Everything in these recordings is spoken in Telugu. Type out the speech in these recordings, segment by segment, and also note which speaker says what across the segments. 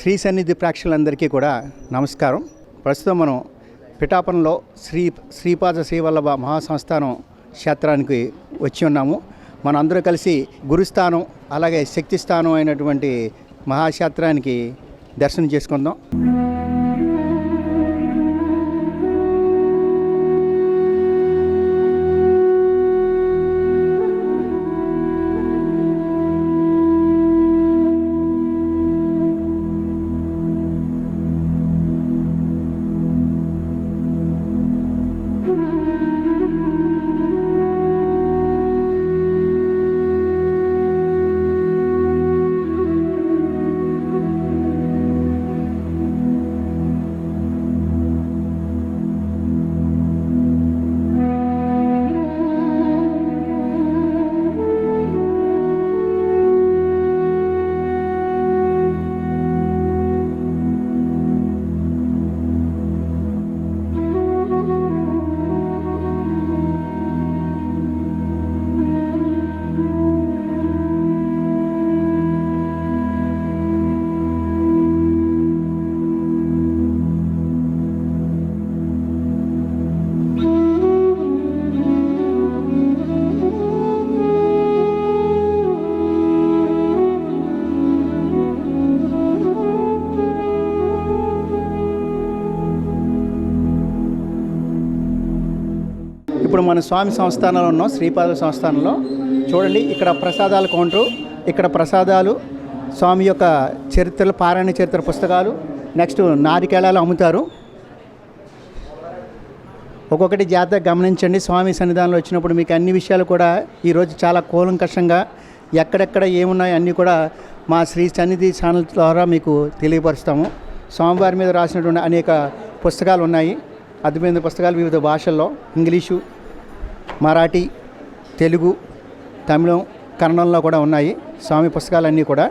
Speaker 1: శ్రీ సన్నిధి ప్రేక్షకులందరికీ కూడా నమస్కారం. ప్రస్తుతం మనం పిఠాపురంలో శ్రీపాద శ్రీవల్లభ మహాసంస్థానం క్షేత్రానికి వచ్చి ఉన్నాము. మనం అందరూ కలిసి గురుస్థానం అలాగే శక్తి స్థానం అయినటువంటి మహాక్షేత్రానికి దర్శనం చేసుకుందాం. ఇప్పుడు మన స్వామి సంస్థానంలో ఉన్నాం. శ్రీపాద సంస్థానంలో చూడండి, ఇక్కడ ప్రసాదాల కౌంటరు. ఇక్కడ ప్రసాదాలు, స్వామి యొక్క చరిత్రలు, పారాయణ చరిత్ర పుస్తకాలు, నెక్స్ట్ నారికేళాలు అమ్ముతారు. ఒక్కొక్కటి జాగ్రత్తగా గమనించండి. స్వామి సన్నిధానంలో వచ్చినప్పుడు మీకు అన్ని విషయాలు కూడా ఈరోజు చాలా కూలంకషంగా ఎక్కడెక్కడ ఏమున్నాయో అన్నీ కూడా మా శ్రీ సన్నిధి ఛానల్ ద్వారా మీకు తెలియపరుస్తాము. స్వామివారి మీద రాసినటువంటి అనేక పుస్తకాలు ఉన్నాయి. అద్భుతమైన పుస్తకాలు వివిధ భాషల్లో, ఇంగ్లీషు, మరాఠీ, తెలుగు, తమిళం, కన్నడంలో కూడా ఉన్నాయి స్వామి పుస్తకాలన్నీ కూడా.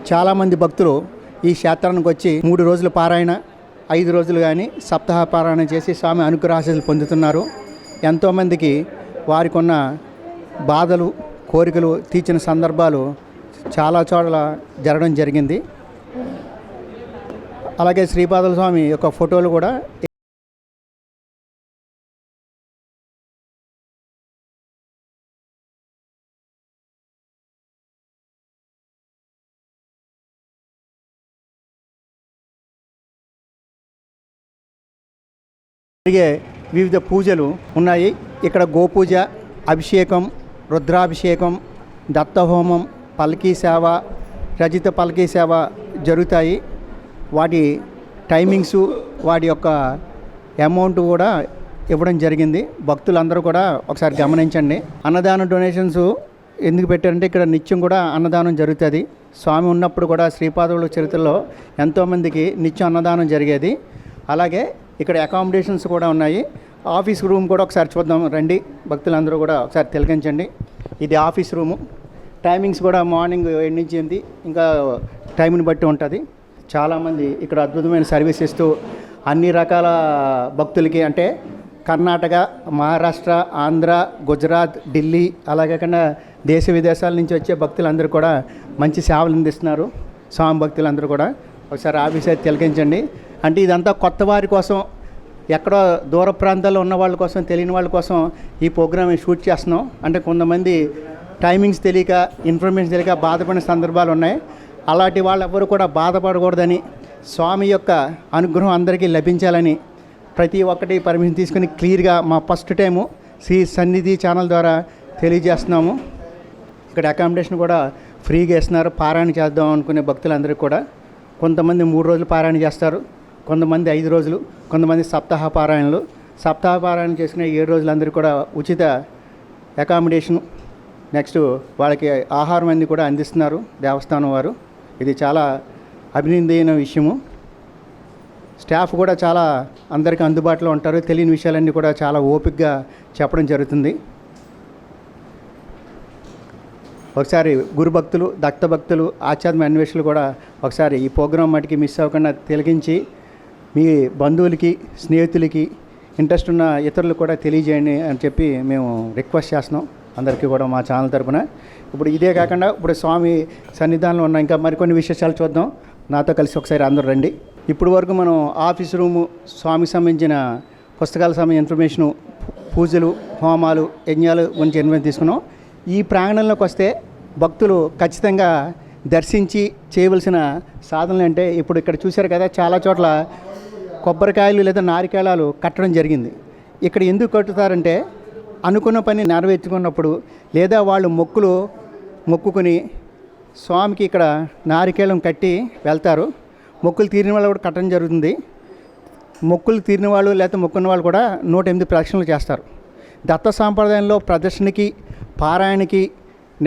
Speaker 1: చాలామంది భక్తులు ఈ క్షేత్రానికి వచ్చి 3 రోజులు పారాయణ, 5 రోజులు కానీ సప్తాహ పారాయణ చేసి స్వామి అనుగ్రహాశీస్సులు పొందుతున్నారు. ఎంతోమందికి వారికి ఉన్న బాధలు, కోరికలు తీర్చిన సందర్భాలు చాలా చోట్ల జరగడం జరిగింది. అలాగే శ్రీపాద స్వామి యొక్క ఫోటోలు కూడా అలాగే వివిధ పూజలు ఉన్నాయి. ఇక్కడ గోపూజ, అభిషేకం, రుద్రాభిషేకం, దత్తహోమం, పల్కీ సేవ, రజిత పల్కీ సేవ జరుగుతాయి. వాటి టైమింగ్సు, వాటి యొక్క అమౌంట్ కూడా ఇవ్వడం జరిగింది. భక్తులందరూ కూడా ఒకసారి గమనించండి. అన్నదాన డొనేషన్స్ ఎందుకు పెట్టారంటే ఇక్కడ నిత్యం కూడా అన్నదానం జరుగుతుంది. స్వామి ఉన్నప్పుడు కూడా శ్రీపాదుల చరిత్రలో ఎంతోమందికి నిత్యం అన్నదానం జరిగేది. అలాగే ఇక్కడ అకామిడేషన్స్ కూడా ఉన్నాయి. ఆఫీస్ రూమ్ కూడా ఒకసారి చూద్దాం రండి. భక్తులందరూ కూడా ఒకసారి తిలకించండి. ఇది ఆఫీస్ రూము. టైమింగ్స్ కూడా మార్నింగ్ 7 నుంచి 8, ఇంకా టైంని బట్టి ఉంటుంది. చాలామంది ఇక్కడ అద్భుతమైన సర్వీస్ ఇస్తూ అన్ని రకాల భక్తులకి, అంటే కర్ణాటక, మహారాష్ట్ర, ఆంధ్ర, గుజరాత్, ఢిల్లీ, అలాగే కన్నా దేశ విదేశాల నుంచి వచ్చే భక్తులందరూ కూడా మంచి సేవలు అందిస్తున్నారు. స్వామి భక్తులందరూ కూడా ఒకసారి ఆఫీస్ అయితే తిలకించండి. అంటే ఇదంతా కొత్త వారి కోసం, ఎక్కడో దూర ప్రాంతాల్లో ఉన్న వాళ్ళ కోసం, తెలియని వాళ్ళ కోసం ఈ ప్రోగ్రామ్ షూట్ చేస్తున్నాం. అంటే కొంతమంది టైమింగ్స్ తెలియక, ఇన్ఫర్మేషన్ తెలియక బాధపడిన సందర్భాలు ఉన్నాయి. అలాంటి వాళ్ళు ఎవరు కూడా బాధపడకూడదని, స్వామి యొక్క అనుగ్రహం అందరికీ లభించాలని ప్రతి ఒక్కటి పర్మిషన్ తీసుకుని క్లియర్గా మా ఫస్ట్ టైము శ్రీ సన్నిధి ఛానల్ ద్వారా తెలియజేస్తున్నాము. ఇక్కడ అకామిడేషన్ కూడా ఫ్రీగా ఇస్తున్నారు. పారాయణ చేద్దాం అనుకునే భక్తులందరికీ కూడా కొంతమంది 3 రోజులు పారాయణ చేస్తారు, కొంతమంది 5 రోజులు, కొంతమంది సప్తాహ పారాయణలు. సప్తాహ పారాయణ చేసుకునే 7 రోజులందరూ కూడా ఉచిత అకామిడేషను, నెక్స్ట్ వాళ్ళకి ఆహారం అన్నీ కూడా అందిస్తున్నారు దేవస్థానం వారు. ఇది చాలా అభినందనీయ విషయము. స్టాఫ్ కూడా చాలా అందరికీ అందుబాటులో ఉంటారు. తెలియని విషయాలన్నీ కూడా చాలా ఓపికగా చెప్పడం జరుగుతుంది. ఒకసారి గురు భక్తులు, దత్త భక్తులు, ఆధ్యాత్మిక అన్వేషకులు కూడా ఒకసారి ఈ ప్రోగ్రాం మటుకి మిస్ అవ్వకుండా తిలకించి మీ బంధువులకి, స్నేహితులకి, ఇంట్రెస్ట్ ఉన్న ఇతరులు కూడా తెలియజేయండి అని చెప్పి మేము రిక్వెస్ట్ చేస్తున్నాం. అందరికీ కూడా మా ఛానల్ తరపున. ఇప్పుడు ఇదే కాకుండా ఇప్పుడు స్వామి సన్నిధానంలో ఉన్న ఇంకా మరికొన్ని విశేషాలు చూద్దాం. నాతో కలిసి ఒకసారి అందరూ రండి. ఇప్పుడు వరకు మనం ఆఫీస్ రూము, స్వామికి సంబంధించిన పుస్తకాల సంబంధించిన ఇన్ఫర్మేషను, పూజలు, హోమాలు, యజ్ఞాలు గురించి ఇన్ఫర్మేషన్ తీసుకున్నాం. ఈ ప్రాంగణంలోకి వస్తే భక్తులు ఖచ్చితంగా దర్శించి చేయవలసిన సాధనలు అంటే ఇప్పుడు ఇక్కడ చూశారు కదా, చాలా చోట్ల కొబ్బరికాయలు లేదా నారికేళాలు కట్టడం జరిగింది. ఇక్కడ ఎందుకు కట్టుతారంటే అనుకున్న పని నెరవేర్చుకున్నప్పుడు లేదా వాళ్ళు మొక్కుకుని స్వామికి ఇక్కడ నారికేళం కట్టి వెళ్తారు. మొక్కులు తీరిన వాళ్ళు కూడా కట్టడం జరుగుతుంది. మొక్కులు తీరిన వాళ్ళు లేకపోతే మొక్కున్న వాళ్ళు కూడా 108 ప్రదక్షిణలు చేస్తారు. దత్త సాంప్రదాయంలో ప్రదర్శనకి, పారాయణకి,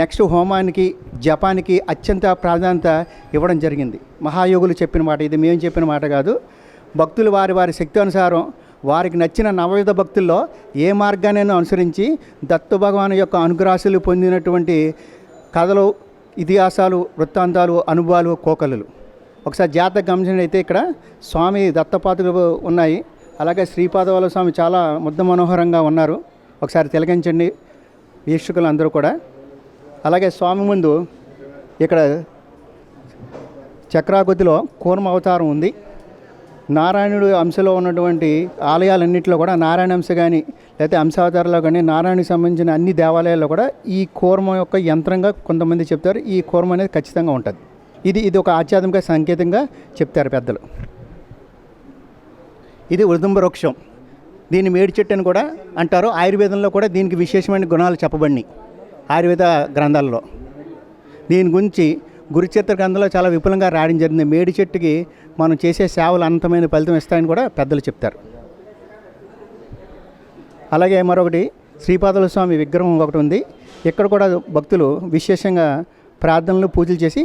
Speaker 1: నెక్స్ట్ హోమానికి, జపానికి అత్యంత ప్రాధాన్యత ఇవ్వడం జరిగింది. మహాయోగులు చెప్పిన మాట ఇది, మేము చెప్పిన మాట కాదు. భక్తులు వారి శక్తి అనుసారం వారికి నచ్చిన నవవిధ భక్తుల్లో ఏ మార్గానైనా అనుసరించి దత్త భగవాను యొక్క అనుగ్రహాలు పొందినటువంటి కథలు, ఇతిహాసాలు, వృత్తాంతాలు, అనుభవాలు, కోకలు ఒకసారి జాతక గమనించినట్లయితే ఇక్కడ స్వామి దత్తపాదులు ఉన్నాయి. అలాగే శ్రీపాదవల్లభ స్వామి చాలా ముద్ద మనోహరంగా ఉన్నారు. ఒకసారి తిలకించండి వీక్షకులు అందరూ కూడా. అలాగే స్వామి ముందు ఇక్కడ చక్రాకృతిలో కూర్మ అవతారం ఉంది. నారాయణుడు అంశలో ఉన్నటువంటి ఆలయాలన్నింటిలో కూడా నారాయణ అంశ కానీ లేకపోతే అంశావతారంలో కానీ నారాయణకి సంబంధించిన అన్ని దేవాలయాల్లో కూడా ఈ కూర్మ యొక్క యంత్రంగా కొంతమంది చెప్తారు. ఈ కూర్మ అనేది ఖచ్చితంగా ఉంటుంది. ఇది ఒక ఆధ్యాత్మిక సంకేతంగా చెప్తారు పెద్దలు. ఇది ఉదుంబ వృక్షం. దీన్ని మేడి చెట్టు అని కూడా అంటారు. ఆయుర్వేదంలో కూడా దీనికి విశేషమైన గుణాలు చెప్పబడినాయి ఆయుర్వేద గ్రంథాలలో. దీని గురించి గురుచరిత్ర గ్రంథంలో చాలా విపులంగా రాయడం జరిగింది. మేడి చెట్టుకి మనం చేసే సేవలు అనంతమైన ఫలితం ఇస్తాయని కూడా పెద్దలు చెప్తారు. అలాగే మరొకటి శ్రీపాదవల్లభ స్వామి విగ్రహం ఒకటి ఉంది. ఇక్కడ కూడా భక్తులు విశేషంగా ప్రార్థనలు, పూజలు చేసి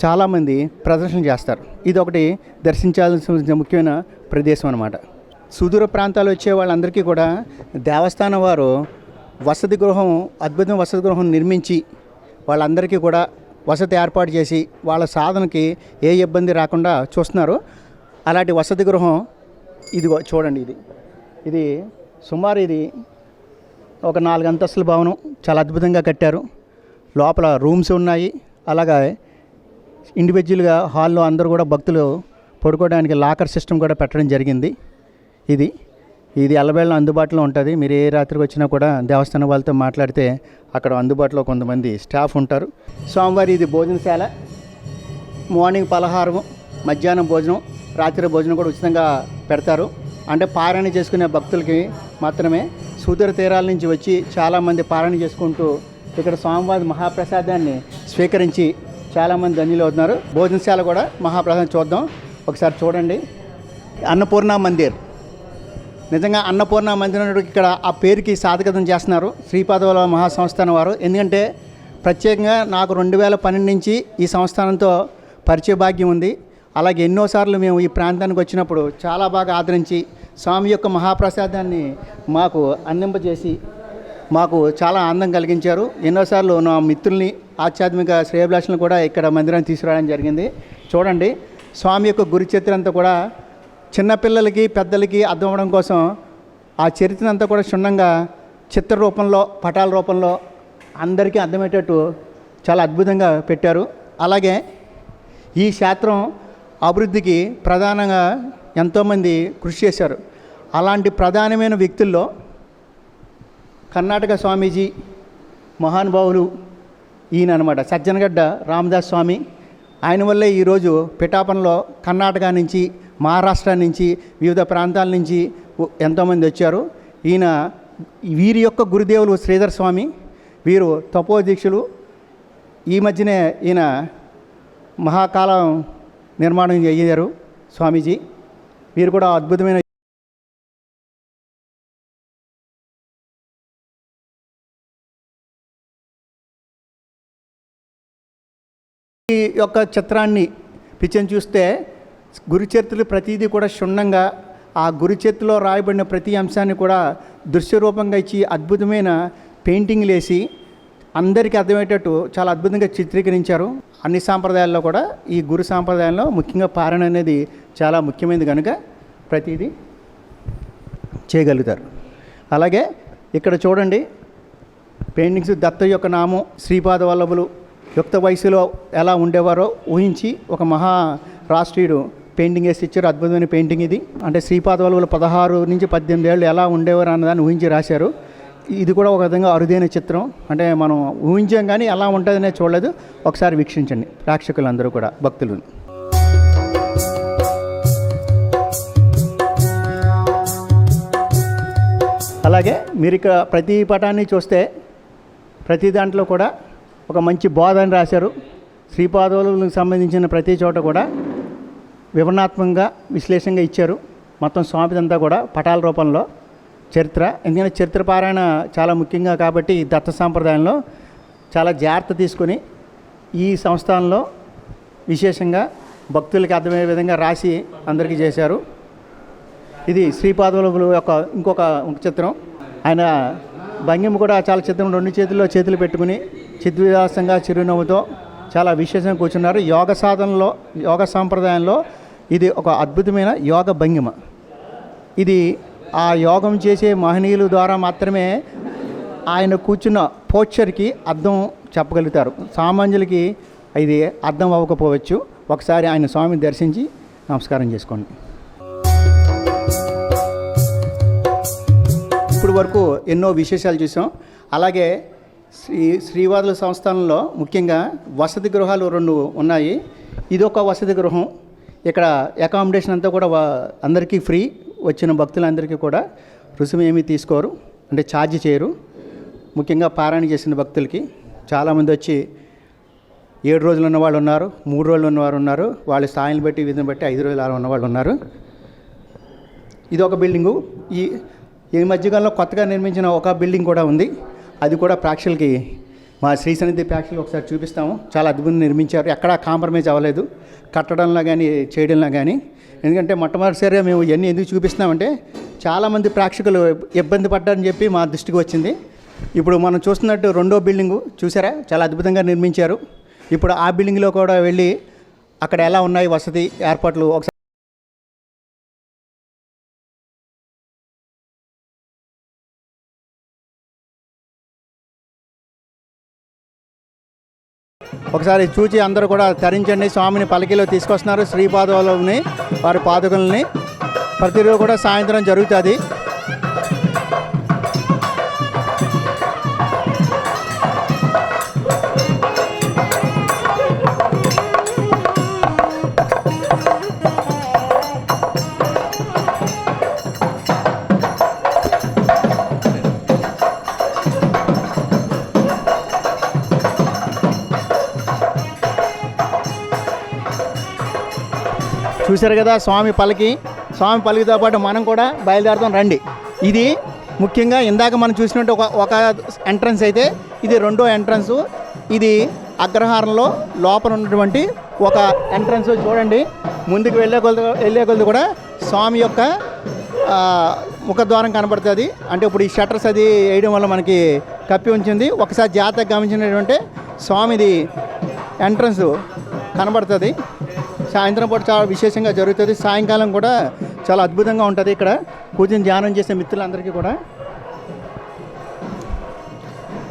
Speaker 1: చాలామంది ప్రదర్శన చేస్తారు. ఇది ఒకటి దర్శించాల్సిన ముఖ్యమైన ప్రదేశం అన్నమాట. సుదూర ప్రాంతాలు వచ్చే వాళ్ళందరికీ కూడా దేవస్థానం వారు వసతి గృహం, అద్భుతం వసతి గృహం నిర్మించి వాళ్ళందరికీ కూడా వసతి ఏర్పాటు చేసి వాళ్ళ సాధనకి ఏ ఇబ్బంది రాకుండా చూస్తున్నారు. అలాంటి వసతి గృహం ఇదిగో చూడండి. ఇది సుమారు ఇది ఒక 4 అంతస్తుల భవనం. చాలా అద్భుతంగా కట్టారు. లోపల రూమ్స్ ఉన్నాయి. అలాగే ఇండివిజువల్గా హాల్లో అందరూ కూడా భక్తులు పడుకోవడానికి లాకర్ సిస్టమ్ కూడా పెట్టడం జరిగింది. ఇది ఎల్లవేళ అందుబాటులో ఉంటుంది. మీరు ఏ రాత్రికి వచ్చినా కూడా దేవస్థానం వాళ్ళతో మాట్లాడితే అక్కడ అందుబాటులో కొంతమంది స్టాఫ్ ఉంటారు. స్వామివారి ఇది భోజనశాల. మార్నింగ్ పలహారం, మధ్యాహ్నం భోజనం, రాత్రి భోజనం కూడా ఉచితంగా పెడతారు. అంటే పారాయణ చేసుకునే భక్తులకి మాత్రమే. సూదూర తీరాల నుంచి వచ్చి చాలామంది పారాయణ చేసుకుంటూ ఇక్కడ స్వామివారి మహాప్రసాదాన్ని స్వీకరించి చాలామంది ధన్యులు అవుతున్నారు. భోజనశాల కూడా మహాప్రసాదం చూద్దాం. ఒకసారి చూడండి. అన్నపూర్ణ మందిర్. నిజంగా అన్నపూర్ణ మందిరం ఇక్కడ ఆ పేరుకి సాధకతం చేస్తున్నారు శ్రీపాదవల్లభ మహాసంస్థానం వారు. ఎందుకంటే ప్రత్యేకంగా నాకు 2012 నుంచి ఈ సంస్థానంతో పరిచయ భాగ్యం ఉంది. అలాగే ఎన్నోసార్లు మేము ఈ ప్రాంతానికి వచ్చినప్పుడు చాలా బాగా ఆదరించి స్వామి యొక్క మహాప్రసాదాన్ని మాకు అందింపజేసి మాకు చాలా ఆనందం కలిగించారు. ఎన్నోసార్లు నా మిత్రుల్ని, ఆధ్యాత్మిక శ్రేయభిలాషులను కూడా ఇక్కడ మందిరాన్ని తీసుకురావడం జరిగింది. చూడండి, స్వామి యొక్క గురుచరిత్ర అంతా కూడా చిన్నపిల్లలకి, పెద్దలకి అర్థం అవ్వడం కోసం ఆ చరిత్ర అంతా కూడా క్షుణ్ణంగా చిత్ర రూపంలో, పటాల రూపంలో అందరికీ అర్థమయ్యేటట్టు చాలా అద్భుతంగా పెట్టారు. అలాగే ఈ క్షేత్రం అభివృద్ధికి ప్రధానంగా ఎంతోమంది కృషి చేశారు. అలాంటి ప్రధానమైన వ్యక్తుల్లో కర్ణాటక స్వామీజీ మహానుభావులు ఈయన అనమాట, సజ్జనగడ్డ రామదాస్ స్వామి. ఆయన వల్లే ఈరోజు పిఠాపురంలో కర్ణాటక నుంచి, మహారాష్ట్ర నుంచి, వివిధ ప్రాంతాల నుంచి ఎంతోమంది వచ్చారు. వీరి యొక్క గురుదేవులు శ్రీధర్ స్వామి. వీరు తపోదీక్షలు. ఈ మధ్యనే ఈయన మహాకాలం నిర్మాణం అయ్యారు స్వామీజీ. వీరు కూడా అద్భుతమైన ఈ యొక్క చిత్రాన్ని పిక్చర్ని చూస్తే గురుచరిత్రలు ప్రతిదీ కూడా క్షుణ్ణంగా ఆ గురుచరిత్రలో రాయబడిన ప్రతి అంశాన్ని కూడా దృశ్యరూపంగా ఇచ్చి అద్భుతమైన పెయింటింగ్లు వేసి అందరికీ అర్థమయ్యేటట్టు చాలా అద్భుతంగా చిత్రీకరించారు. అన్ని సాంప్రదాయాల్లో కూడా ఈ గురు సాంప్రదాయంలో ముఖ్యంగా పారణ అనేది చాలా ముఖ్యమైనది కనుక ప్రతిదీ చేయగలుగుతారు. అలాగే ఇక్కడ చూడండి, పెయింటింగ్స్ దత్త యొక్క నామం, శ్రీపాద వల్లభులు యుక్త వయసులో ఎలా ఉండేవారో ఊహించి ఒక మహా రాష్ట్రీయుడు పెయింటింగ్ వేసి ఇచ్చారు. అద్భుతమైన పెయింటింగ్ ఇది. అంటే శ్రీపాద వల్లభులు 16 నుంచి 18 ఏళ్ళు ఎలా ఉండేవారు అన్నదాన్ని ఊహించి రాశారు. ఇది కూడా ఒక విధంగా అరుదైన చిత్రం. అంటే మనం ఊహించాం కానీ ఎలా ఉంటుందనే చూడలేదు. ఒకసారి వీక్షించండి ప్రేక్షకులందరూ కూడా, భక్తులు. అలాగే మీరు ఇక్కడ ప్రతి పటాన్ని చూస్తే ప్రతి దాంట్లో కూడా ఒక మంచి బోధన రాశారు. శ్రీపాదవులకు సంబంధించిన ప్రతి చోట కూడా వివరణాత్మకంగా విశ్లేషణగా ఇచ్చారు. మొత్తం స్వామిదంతా కూడా పటాల రూపంలో చరిత్ర. ఎందుకంటే చరిత్ర పారాయణ చాలా ముఖ్యంగా కాబట్టి ఈ దత్త సాంప్రదాయంలో చాలా జాగ్రత్త తీసుకొని ఈ సంస్థానంలో విశేషంగా భక్తులకి అర్థమయ్యే విధంగా రాసి అందరికీ చేశారు. ఇది శ్రీపాదవుల యొక్క ఇంకొక చిత్రం. ఆయన భంగిమ కూడా చాలా చిత్రం. 2 చేతుల్లో చేతులు పెట్టుకుని చిద్విలాసంగా చిరునవ్వుతో చాలా విశేషంగా కూర్చున్నారు. యోగ సాధనలో, యోగ సాంప్రదాయంలో ఇది ఒక అద్భుతమైన యోగ భంగిమ. ఇది ఆ యోగం చేసే మహనీయుల ద్వారా మాత్రమే ఆయన కూర్చున్న పోస్చర్కి అర్థం చెప్పగలుగుతారు. సామాన్యులకి ఇది అర్థం అవ్వకపోవచ్చు. ఒకసారి ఆయన స్వామిని దర్శించి నమస్కారం చేసుకోండి. ఇప్పుడు వరకు ఎన్నో విశేషాలు చూసాం. అలాగే శ్రీవాదుల సంస్థానంలో ముఖ్యంగా వసతి గృహాలు 2 ఉన్నాయి. ఇదొక వసతి గృహం. ఇక్కడ అకామిడేషన్ అంతా కూడా అందరికీ ఫ్రీ. వచ్చిన భక్తులందరికీ కూడా రుసుము ఏమీ తీసుకోరు, అంటే ఛార్జ్ చేయరు. ముఖ్యంగా పారాయణ చేసిన భక్తులకి చాలామంది వచ్చి 7 రోజులు ఉన్నవాళ్ళు ఉన్నారు, 3 రోజులు ఉన్నవారు ఉన్నారు. వాళ్ళ స్థాయిని బట్టి, విధిని బట్టి 5 రోజులు అలా ఉన్నవాళ్ళు ఉన్నారు. ఇది ఒక బిల్డింగు. ఈ మధ్యకాలంలో కొత్తగా నిర్మించిన ఒక బిల్డింగ్ కూడా ఉంది. అది కూడా ప్రేక్షకులకి, మా శ్రీ సన్నిధి ప్రేక్షకులు ఒకసారి చూపిస్తాము. చాలా అద్భుతంగా నిర్మించారు. ఎక్కడా కాంప్రమైజ్ అవ్వలేదు కట్టడంలో కానీ చేయడంలో కానీ. ఎందుకంటే మొట్టమొదటిసారిగా మేము ఇవన్నీ ఎందుకు చూపిస్తున్నామంటే చాలామంది ప్రేక్షకులు ఇబ్బంది పడ్డారని చెప్పి మా దృష్టికి వచ్చింది. ఇప్పుడు మనం చూస్తున్నట్టు 2వ బిల్డింగు చూసారా, చాలా అద్భుతంగా నిర్మించారు. ఇప్పుడు ఆ బిల్డింగ్లో కూడా వెళ్ళి అక్కడ ఎలా ఉన్నాయి వసతి ఏర్పాట్లు ఒకసారి చూచి అందరూ కూడా తరించండి. స్వామిని పల్లకీలో తీసుకొస్తున్నారు. శ్రీపాదవులని, వారి పాదుకల్ని ప్రతిరోజు కూడా సాయంత్రం జరుగుతుంది. చూశారు కదా స్వామి పల్లకితో పాటు మనం కూడా బయలుదేరుతాం రండి. ఇది ముఖ్యంగా ఇందాక మనం చూసినట్టు ఒక ఎంట్రన్స్ అయితే ఇది 2వ ఎంట్రన్స్. ఇది అగ్రహారంలో లోపల ఉన్నటువంటి ఒక ఎంట్రన్స్. చూడండి, ముందుకు వెళ్ళే కొలది కూడా స్వామి యొక్క ముఖద్వారం కనబడుతుంది. అంటే ఇప్పుడు ఈ షట్టర్స్ అది వేయడం వల్ల మనకి కప్పి ఉంచింది. ఒకసారి జాగ్రత్తగా గమనించినటువంటి స్వామిది ఎంట్రన్స్ కనబడుతుంది. సాయంత్రం పూట చాలా విశేషంగా జరుగుతుంది. సాయంకాలం కూడా చాలా అద్భుతంగా ఉంటుంది. ఇక్కడ కూర్చొని ధ్యానం చేసే మిత్రులందరికీ కూడా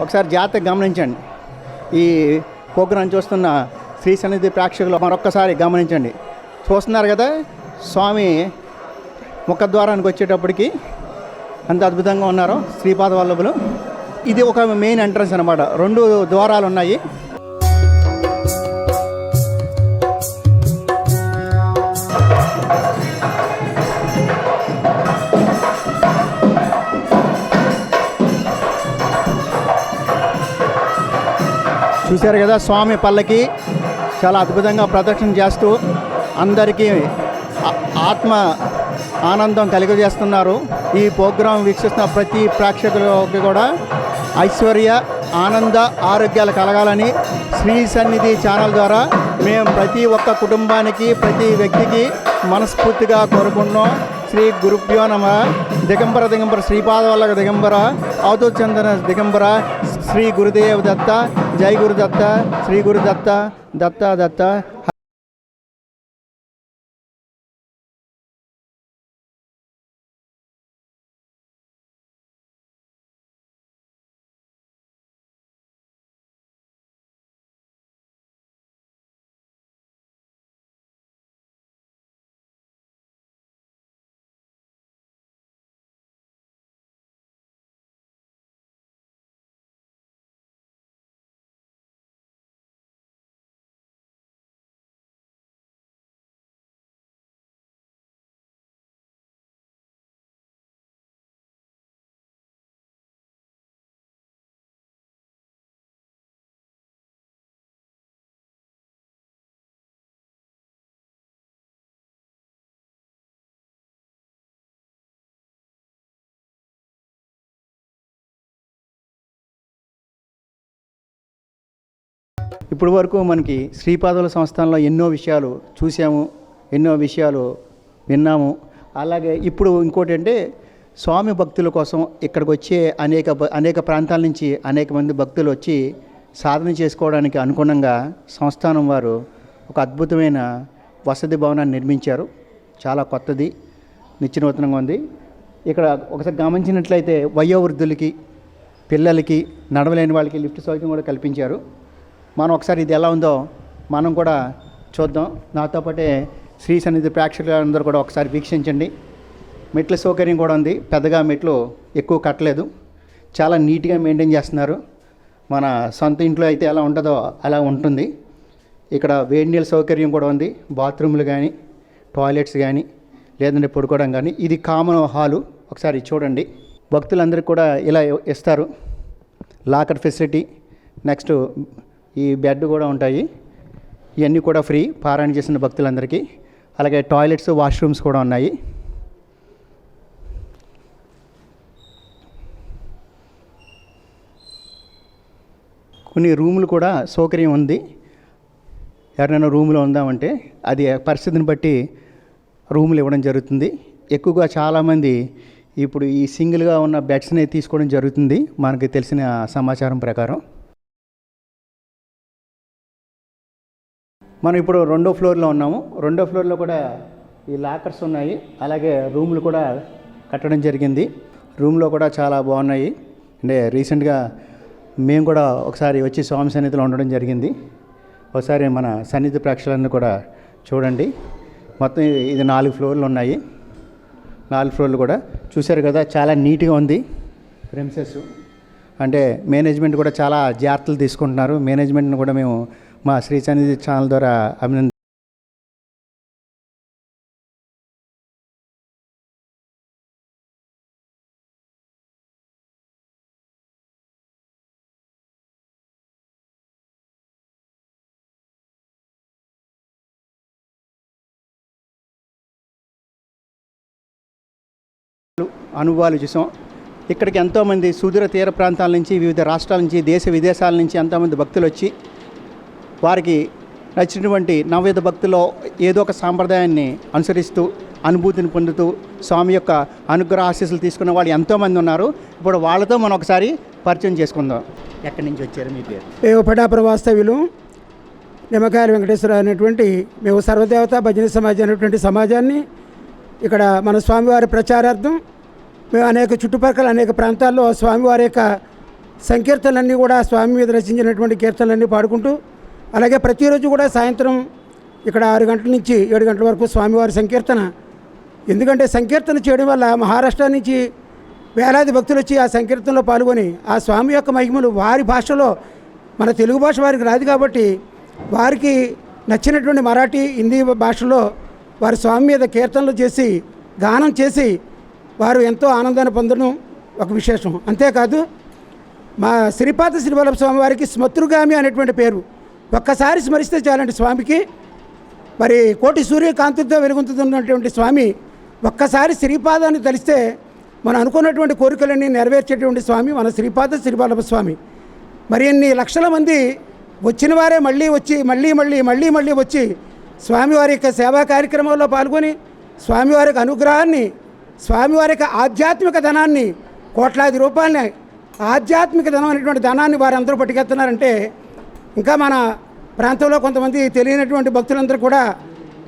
Speaker 1: ఒకసారి జాగ్రత్తగా గమనించండి. ఈ ప్రోగ్రాం చూస్తున్న శ్రీ సన్నిధి ప్రేక్షకులు మరొక్కసారి గమనించండి. చూస్తున్నారు కదా స్వామి ముఖద్వారానికి వచ్చేటప్పటికి అంత అద్భుతంగా ఉన్నారు శ్రీపాద వల్లభులు. ఇది ఒక మెయిన్ ఎంట్రన్స్ అన్నమాట. 2 ద్వారాలు ఉన్నాయి. చూశారు కదా స్వామి పల్లకి చాలా అద్భుతంగా ప్రదక్షిణ చేస్తూ అందరికీ ఆత్మ ఆనందం కలిగజేస్తున్నారు. ఈ ప్రోగ్రాం వీక్షిస్తున్న ప్రతి ప్రేక్షకులకి కూడా ఐశ్వర్య, ఆనంద, ఆరోగ్యాలు కలగాలని శ్రీ సన్నిధి ఛానల్ ద్వారా మేము ప్రతి ఒక్క కుటుంబానికి, ప్రతి వ్యక్తికి మనస్ఫూర్తిగా కోరుకుంటున్నాం. శ్రీ గురుభ్యో నమః. దిగంబర శ్రీపాద వల్లభ దిగంబర, అవధూత చందన దిగంబర, శ్రీ గురుదేవ్ దత్త, జై గురుదత్త, శ్రీ గురుదత్త, దత్త. ఇప్పుడు వరకు మనకి శ్రీపాదుల సంస్థానంలో ఎన్నో విషయాలు చూసాము, ఎన్నో విషయాలు విన్నాము. అలాగే ఇప్పుడు ఇంకోటి అంటే స్వామి భక్తుల కోసం ఇక్కడికి వచ్చే అనేక ప్రాంతాల నుంచి అనేక మంది భక్తులు వచ్చి సాధన చేసుకోవడానికి అనుగుణంగా సంస్థానం వారు ఒక అద్భుతమైన వసతి భవనాన్ని నిర్మించారు. చాలా కొత్తది, నిత్యనూతనంగా ఉంది. ఇక్కడ ఒకసారి గమనించినట్లయితే వయోవృద్ధులకి, పిల్లలకి, నడవలేని వాళ్ళకి లిఫ్ట్ సౌకర్యం కూడా కల్పించారు. మనం ఒకసారి ఇది ఎలా ఉందో మనం కూడా చూద్దాం. నాతో పాటే శ్రీ సన్నిధి ప్రేక్షకులందరూ కూడా ఒకసారి వీక్షించండి. మెట్ల సౌకర్యం కూడా ఉంది. పెద్దగా మెట్లు ఎక్కువ కట్టలేదు, చాలా నీట్గా మెయింటైన్ చేస్తున్నారు. మన సొంత ఇంట్లో అయితే ఎలా ఉంటుందో అలా ఉంటుంది. ఇక్కడ వేడి నీళ్ళ సౌకర్యం కూడా ఉంది. బాత్రూమ్లు కానీ, టాయిలెట్స్ కానీ, లేదంటే పడుకోవడం కానీ. ఇది కామన్ హాలు, ఒకసారి చూడండి. భక్తులందరికీ కూడా ఇలా ఇస్తారు. లాకర్ ఫెసిలిటీ, నెక్స్ట్ ఈ బెడ్ కూడా ఉంటాయి. ఇవన్నీ కూడా ఫ్రీ పారాయణ చేసిన భక్తులందరికీ. అలాగే టాయిలెట్స్, వాష్రూమ్స్ కూడా ఉన్నాయి. కొన్ని రూములు కూడా సౌకర్యం ఉంది. ఎవరైనా రూములో ఉందామంటే అది పరిస్థితిని బట్టి రూములు ఇవ్వడం జరుగుతుంది. ఎక్కువగా చాలామంది ఇప్పుడు ఈ సింగిల్గా ఉన్న బెడ్స్ని తీసుకోవడం జరుగుతుంది మనకి తెలిసిన సమాచారం ప్రకారం. మనం ఇప్పుడు 2వ ఫ్లోర్లో ఉన్నాము. 2వ ఫ్లోర్లో కూడా ఈ లాకర్స్ ఉన్నాయి. అలాగే రూములు కూడా కట్టడం జరిగింది. రూమ్లో కూడా చాలా బాగున్నాయి. అంటే రీసెంట్గా మేము కూడా ఒకసారి వచ్చి స్వామి సన్నిధిలో ఉండడం జరిగింది. ఒకసారి మన సన్నిధి ప్రేక్షకులను కూడా చూడండి. మొత్తం ఇది 4 ఫ్లోర్లు ఉన్నాయి. 4 ఫ్లోర్లు కూడా చూశారు కదా, చాలా నీట్గా ఉంది ప్రెమిసెస్. అంటే మేనేజ్మెంట్ కూడా చాలా జాగ్రత్తలు తీసుకుంటున్నారు. మేనేజ్మెంట్ని కూడా మేము మా శ్రీ సన్నిధి ఛానల్ ద్వారా అభినందన. అనుభవాలు చూసాం. ఇక్కడికి ఎంతోమంది సుదూర తీర ప్రాంతాల నుంచి, వివిధ రాష్ట్రాల నుంచి, దేశ విదేశాల నుంచి ఎంతోమంది భక్తులు వచ్చి వారికి నచ్చినటువంటి నవవిధ భక్తుల్లో ఏదో ఒక సాంప్రదాయాన్ని అనుసరిస్తూ అనుభూతిని పొందుతూ స్వామి యొక్క అనుగ్రహ ఆశీస్సులు తీసుకున్న వాళ్ళు ఎంతోమంది ఉన్నారు. ఇప్పుడు వాళ్ళతో మనం ఒకసారి పరిచయం చేసుకుందాం. ఎక్కడి నుంచి వచ్చారు, మీ పేరు?
Speaker 2: మేము పటాపురం వాస్తవ్యులు, నిమ్మకాయల వెంకటేశ్వర అనేటువంటి మేము సర్వదేవత భజన సమాజం అనేటువంటి సమాజాన్ని ఇక్కడ మన స్వామివారి ప్రచారార్థం మేము అనేక చుట్టుపక్కల అనేక ప్రాంతాల్లో స్వామివారి యొక్క సంకీర్తనలన్నీ కూడా స్వామి మీద రచించినటువంటి కీర్తనలన్నీ పాడుకుంటూ, అలాగే ప్రతిరోజు కూడా సాయంత్రం ఇక్కడ 6 గంటల నుంచి 7 గంటల వరకు స్వామివారి సంకీర్తన. ఎందుకంటే సంకీర్తన చేయడం వల్ల మహారాష్ట్ర నుంచి వేలాది భక్తులు వచ్చి ఆ సంకీర్తనలో పాల్గొని ఆ స్వామి యొక్క మహిమలు వారి భాషలో, మన తెలుగు భాష వారికి రాదు కాబట్టి వారికి నచ్చినటువంటి మరాఠీ, హిందీ భాషలో వారి స్వామి మీద కీర్తనలు చేసి గానం చేసి వారు ఎంతో ఆనందాన్ని పొందడం ఒక విశేషం. అంతేకాదు మా శ్రీపాద శ్రీవల్లభ స్వామి వారికి స్మృతుగామి అనేటువంటి పేరు. ఒక్కసారి స్మరిస్తే చాలండి స్వామికి. మరి కోటి సూర్యకాంతితో వెలుగుతున్నటువంటి స్వామి ఒక్కసారి శ్రీపాదాన్ని తలిస్తే మనం అనుకున్నటువంటి కోరికలన్నీ నెరవేర్చేటువంటి స్వామి మన శ్రీపాద శ్రీవల్లభ స్వామి. మరి ఎన్ని లక్షల మంది వచ్చిన వారే మళ్ళీ వచ్చి మళ్ళీ వచ్చి స్వామివారి యొక్క సేవా కార్యక్రమాల్లో పాల్గొని స్వామివారి యొక్క అనుగ్రహాన్ని, స్వామివారి యొక్క ఆధ్యాత్మిక ధనాన్ని, కోట్లాది రూపాయలని ఆధ్యాత్మిక ధనం అనేటువంటి ధనాన్ని వారందరూ పట్టుకెళ్తున్నారంటే ఇంకా మన ప్రాంతంలో కొంతమంది తెలియనటువంటి భక్తులందరూ కూడా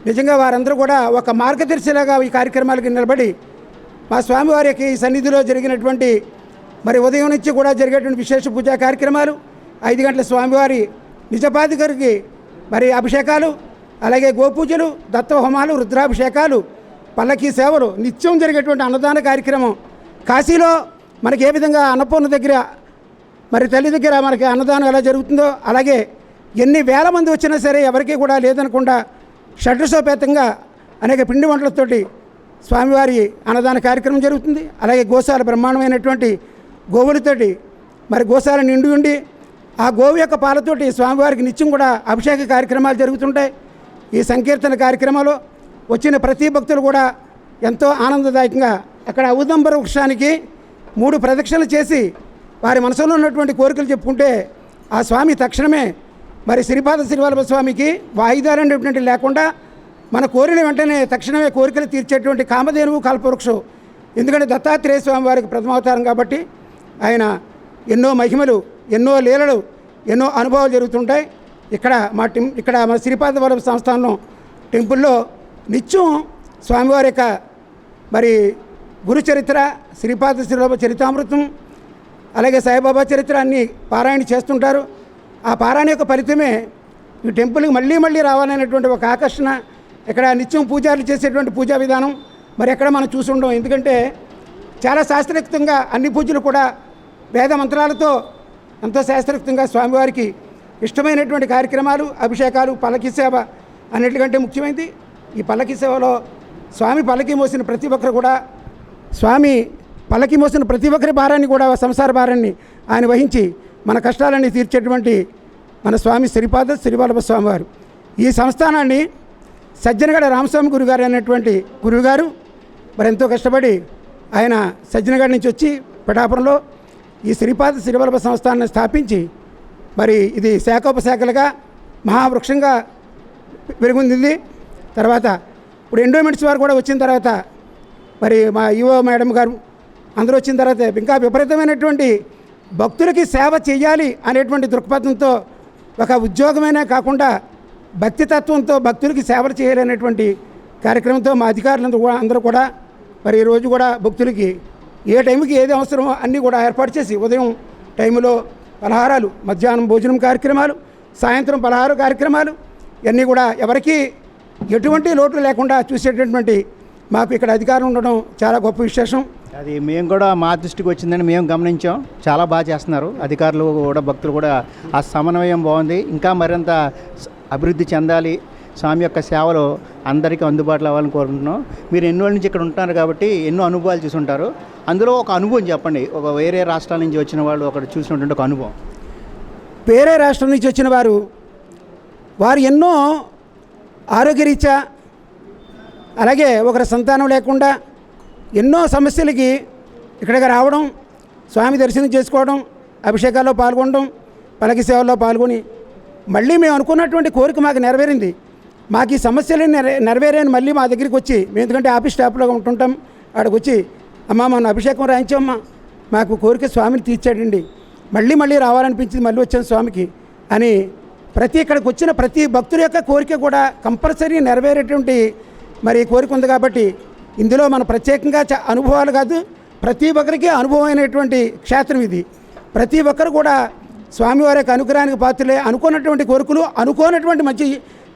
Speaker 2: నిజంగా వారందరూ కూడా ఒక మార్గదర్శిలాగా ఈ కార్యక్రమాలకి నిలబడి మా స్వామివారికి ఈ సన్నిధిలో జరిగినటువంటి మరి ఉదయం నుంచి కూడా జరిగేటువంటి విశేష పూజా కార్యక్రమాలు, 5 గంటల స్వామివారి నిజపాదికరికి మరి అభిషేకాలు, అలాగే గోపూజలు, దత్తహోమాలు, రుద్రాభిషేకాలు, పల్లకీ సేవలు, నిత్యం జరిగేటువంటి అన్నదాన కార్యక్రమం. కాశీలో మనకి ఏ విధంగా అన్నపూర్ణ దగ్గర మరి తల్లి దగ్గర మనకి అన్నదానం ఎలా జరుగుతుందో అలాగే ఎన్ని వేల మంది వచ్చినా సరే ఎవరికీ కూడా లేదనకుండా షడ్రసోపేతంగా అనేక పిండి వంటలతోటి స్వామివారి అన్నదాన కార్యక్రమం జరుగుతుంది. అలాగే గోశాల బ్రహ్మాండమైనటువంటి గోవులతోటి మరి గోశాల నిండి ఉండి ఆ గోవు యొక్క పాలతోటి స్వామివారికి నిత్యం కూడా అభిషేక కార్యక్రమాలు జరుగుతుంటాయి. ఈ సంకీర్తన కార్యక్రమంలో వచ్చిన ప్రతి భక్తులు కూడా ఎంతో ఆనందదాయకంగా అక్కడ ఔదంబర వృక్షానికి 3 ప్రదక్షిణలు చేసి వారి మనసులో ఉన్నటువంటి కోరికలు చెప్పుకుంటే ఆ స్వామి తక్షణమే మరి శ్రీపాద శ్రీవల్లభ స్వామికి వాయిదాలు అనేటువంటి లేకుండా మన కోరిన వెంటనే తక్షణమే కోరికలు తీర్చేటువంటి కామధేనువు కల్పవృక్షం. ఎందుకంటే దత్తాత్రేయ స్వామి వారికి ప్రథమావతారం కాబట్టి ఆయన ఎన్నో మహిమలు, ఎన్నో లీలలు, ఎన్నో అనుభవాలు జరుగుతుంటాయి. ఇక్కడ మన శ్రీపాద వల్లభ సంస్థానం టెంపుల్లో నిత్యం స్వామివారి యొక్క మరి గురు చరిత్ర, శ్రీపాద శ్రీవల్లభ చరితామృతం, అలాగే సాయిబాబా చరిత్ర అన్నీ పారాయణ చేస్తుంటారు. ఆ పారాయణ యొక్క ఫలితమే ఈ టెంపుల్కి మళ్ళీ మళ్ళీ రావాలనేటువంటి ఒక ఆకర్షణ. ఇక్కడ నిత్యం పూజారులు చేసేటువంటి పూజా విధానం మరి ఎక్కడ మనం చూసి ఉండం. ఎందుకంటే చాలా శాస్త్రయుక్తంగా అన్ని పూజలు కూడా వేద మంత్రాలతో ఎంతో శాస్త్రయుక్తంగా స్వామివారికి ఇష్టమైనటువంటి కార్యక్రమాలు, అభిషేకాలు, పల్లకి సేవ అన్నిటికంటే ముఖ్యమైనది. ఈ పల్లకి సేవలో స్వామి పల్లకి మోసిన ప్రతి ఒక్కరు కూడా, స్వామి పల్లకి మోసిన ప్రతి ఒక్కరి భారాన్ని కూడా, సంసార భారాన్ని ఆయన వహించి మన కష్టాలన్నీ తీర్చేటువంటి మన స్వామి శ్రీపాద శ్రీవల్లభ స్వామివారు. ఈ సంస్థానాన్ని సజ్జనగడ రామస్వామి గురుగారు అనేటువంటి గురువుగారు మరి ఎంతో కష్టపడి ఆయన సజ్జనగడ నుంచి వచ్చి పిఠాపురంలో ఈ శ్రీపాద శ్రీవల్లభ సంస్థానాన్ని స్థాపించి మరి ఇది శాఖోపశాఖలుగా మహావృక్షంగా పెరుగుంది. తర్వాత ఇప్పుడు ఎండోమెంట్స్ వారు కూడా వచ్చిన తర్వాత మరి మా ఈవో మేడం గారు అందరూ వచ్చిన తర్వాత ఇంకా విపరీతమైనటువంటి భక్తులకి సేవ చేయాలి అనేటువంటి దృక్పథంతో, ఒక ఉద్యోగమైనా కాకుండా భక్తి తత్వంతో భక్తులకి సేవలు చేయాలనేటువంటి కార్యక్రమంతో మా అధికారులందరూ కూడా అందరూ కూడా మరి ఈరోజు కూడా భక్తులకి ఏ టైంకి ఏది అవసరమో అన్నీ కూడా ఏర్పాటు చేసి ఉదయం టైంలో పలహారాలు, మధ్యాహ్నం భోజనం కార్యక్రమాలు, సాయంత్రం పలహారు కార్యక్రమాలు ఇవన్నీ కూడా ఎవరికీ ఎటువంటి లోటు లేకుండా చూసేటటువంటి మాకు ఇక్కడ అధికారం ఉండడం చాలా గొప్ప విశేషం.
Speaker 1: అది మేము కూడా మా దృష్టికి వచ్చిందని మేము గమనించాం. చాలా బాగా చేస్తున్నారు అధికారులు కూడా, భక్తులు కూడా. ఆ సమన్వయం బాగుంది. ఇంకా మరింత అభివృద్ధి చెందాలి. స్వామి యొక్క సేవలు అందరికీ అందుబాటులో అవ్వాలని కోరుకుంటున్నాం. మీరు ఎన్నో నుంచి ఇక్కడ ఉంటున్నారు కాబట్టి ఎన్నో అనుభవాలు చూసి ఉంటారు. అందులో ఒక అనుభవం చెప్పండి. ఒక వేరే రాష్ట్రాల నుంచి వచ్చిన వాళ్ళు అక్కడ చూసినటువంటి ఒక అనుభవం.
Speaker 2: వేరే రాష్ట్రం నుంచి వచ్చిన వారు ఎన్నో ఆరోగ్యరీత్యా, అలాగే ఒకరి సంతానం లేకుండా ఎన్నో సమస్యలకి ఇక్కడికి రావడం, స్వామి దర్శనం చేసుకోవడం, అభిషేకాల్లో పాల్గొనడం, పల్లకి సేవల్లో పాల్గొని మళ్ళీ మేము అనుకున్నటువంటి కోరిక మాకు నెరవేరింది. మాకు ఈ సమస్యలు నెరవేరాయని మళ్ళీ మా దగ్గరికి వచ్చి, మేము ఎందుకంటే ఆఫీస్ స్టాఫ్లో ఉంటుంటాం, అక్కడికి వచ్చి అమ్మ మన అభిషేకం రాయించమ్మా, మాకు కోరిక స్వామిని తీర్చాడండి, మళ్ళీ మళ్ళీ రావాలనిపించింది, మళ్ళీ వచ్చాను స్వామికి అని ఇక్కడికి వచ్చిన ప్రతి భక్తుల యొక్క కోరిక కూడా కంపల్సరీ నెరవేరేటువంటి మరి కోరిక ఉంది. కాబట్టి ఇందులో మన ప్రత్యేకంగా అనుభవాలు కాదు, ప్రతి ఒక్కరికి అనుభవమైనటువంటి క్షేత్రం ఇది. ప్రతి ఒక్కరు కూడా స్వామివారి యొక్క అనుగ్రహానికి పాత్రలే. అనుకున్నటువంటి కోరికలు, అనుకోనటువంటి మంచి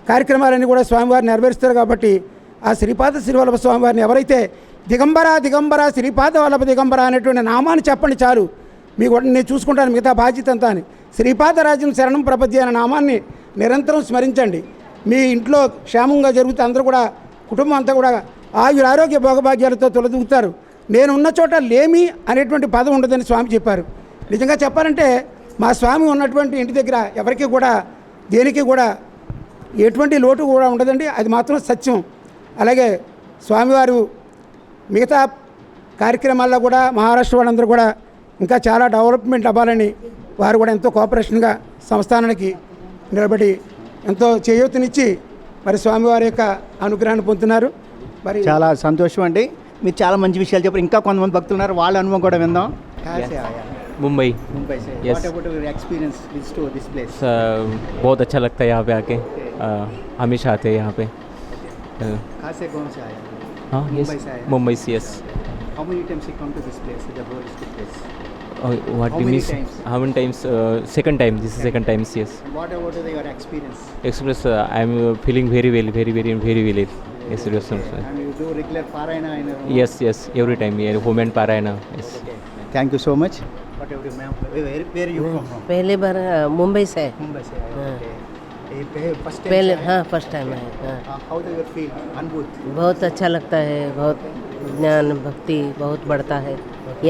Speaker 2: కార్యక్రమాలన్నీ కూడా స్వామివారిని నెరవేరుస్తారు. కాబట్టి ఆ శ్రీపాద శ్రీవల్లభ స్వామివారిని ఎవరైతే దిగంబర దిగంబర శ్రీపాద వల్లభ దిగంబర అనేటువంటి నామాన్ని చెప్పండి చాలు, మీకు నేను చూసుకుంటాను మిగతా బాధ్యత అంతా అని. శ్రీపాదరాజ్యం శరణం ప్రపద్య అనే నామాన్ని నిరంతరం స్మరించండి. మీ ఇంట్లో క్షేమంగా జరుగుతూ అందరూ కూడా, కుటుంబం అంతా కూడా ఆరోగ్య భోగభాగ్యాలతో తొలదూగుతారు. నేను ఉన్న చోట లేమి అనేటువంటి పదం ఉండదని స్వామి చెప్పారు. నిజంగా చెప్పాలంటే మా స్వామి ఉన్నటువంటి ఇంటి దగ్గర ఎవరికి కూడా దేనికి కూడా ఎటువంటి లోటు కూడా ఉండదండి. అది మాత్రం సత్యం. అలాగే స్వామివారు మిగతా కార్యక్రమాల్లో కూడా మహారాష్ట్ర వాళ్ళందరూ కూడా ఇంకా చాలా డెవలప్మెంట్ అవ్వాలని వారు కూడా ఎంతో కోఆపరేషన్గా సంస్థానానికి నిలబడి ఎంతో చేయూతనిచ్చి మరి స్వామివారి యొక్క అనుగ్రహాన్ని పొందుతున్నారు. మరి
Speaker 1: చాలా సంతోషం అండి. మీరు చాలా మంచి విషయాలు చెప్పారు. ఇంకా కొంతమంది భక్తులు ఉన్నారు, వాళ్ళ అనుభవం కూడా విందాం.
Speaker 3: मुंबई
Speaker 1: से
Speaker 3: Yes.
Speaker 1: What about your experience visit to this place?
Speaker 3: बहुत अच्छा लगता है यहाँ पे आके. हमेशा आते हैं यहाँ पे.
Speaker 1: कहाँ से कौन से आया?
Speaker 3: हाँ
Speaker 1: मुंबई से आया.
Speaker 3: मुंबई से yes.
Speaker 1: How many times you come to this place, the touristic place?
Speaker 3: What
Speaker 1: How
Speaker 3: do you
Speaker 1: many
Speaker 3: miss?
Speaker 1: times?
Speaker 3: How many times? Second time. This is second time. Yes.
Speaker 1: What about your experience?
Speaker 3: Express. I am feeling very well. Very well. Yes. Yes.
Speaker 1: And you do regular parayana in a room?
Speaker 3: Yes. Every time. Yeah. Home and parayana. Yes.
Speaker 1: Okay. Thank you so much. What about you, ma'am? Where you come from?
Speaker 4: पहले बार मुंबई से है.
Speaker 1: Mumbai से आए.
Speaker 4: हाँ.
Speaker 1: Okay. फर्स्ट टाइम
Speaker 4: पहले हाँ फर्स्ट टाइम है. हाँ.
Speaker 1: हाउ डू यू फील अनुभूत?
Speaker 4: बहुत अच्छा लगता है. बहुत ज्ञान भक्ति बहुत बढ़ता है.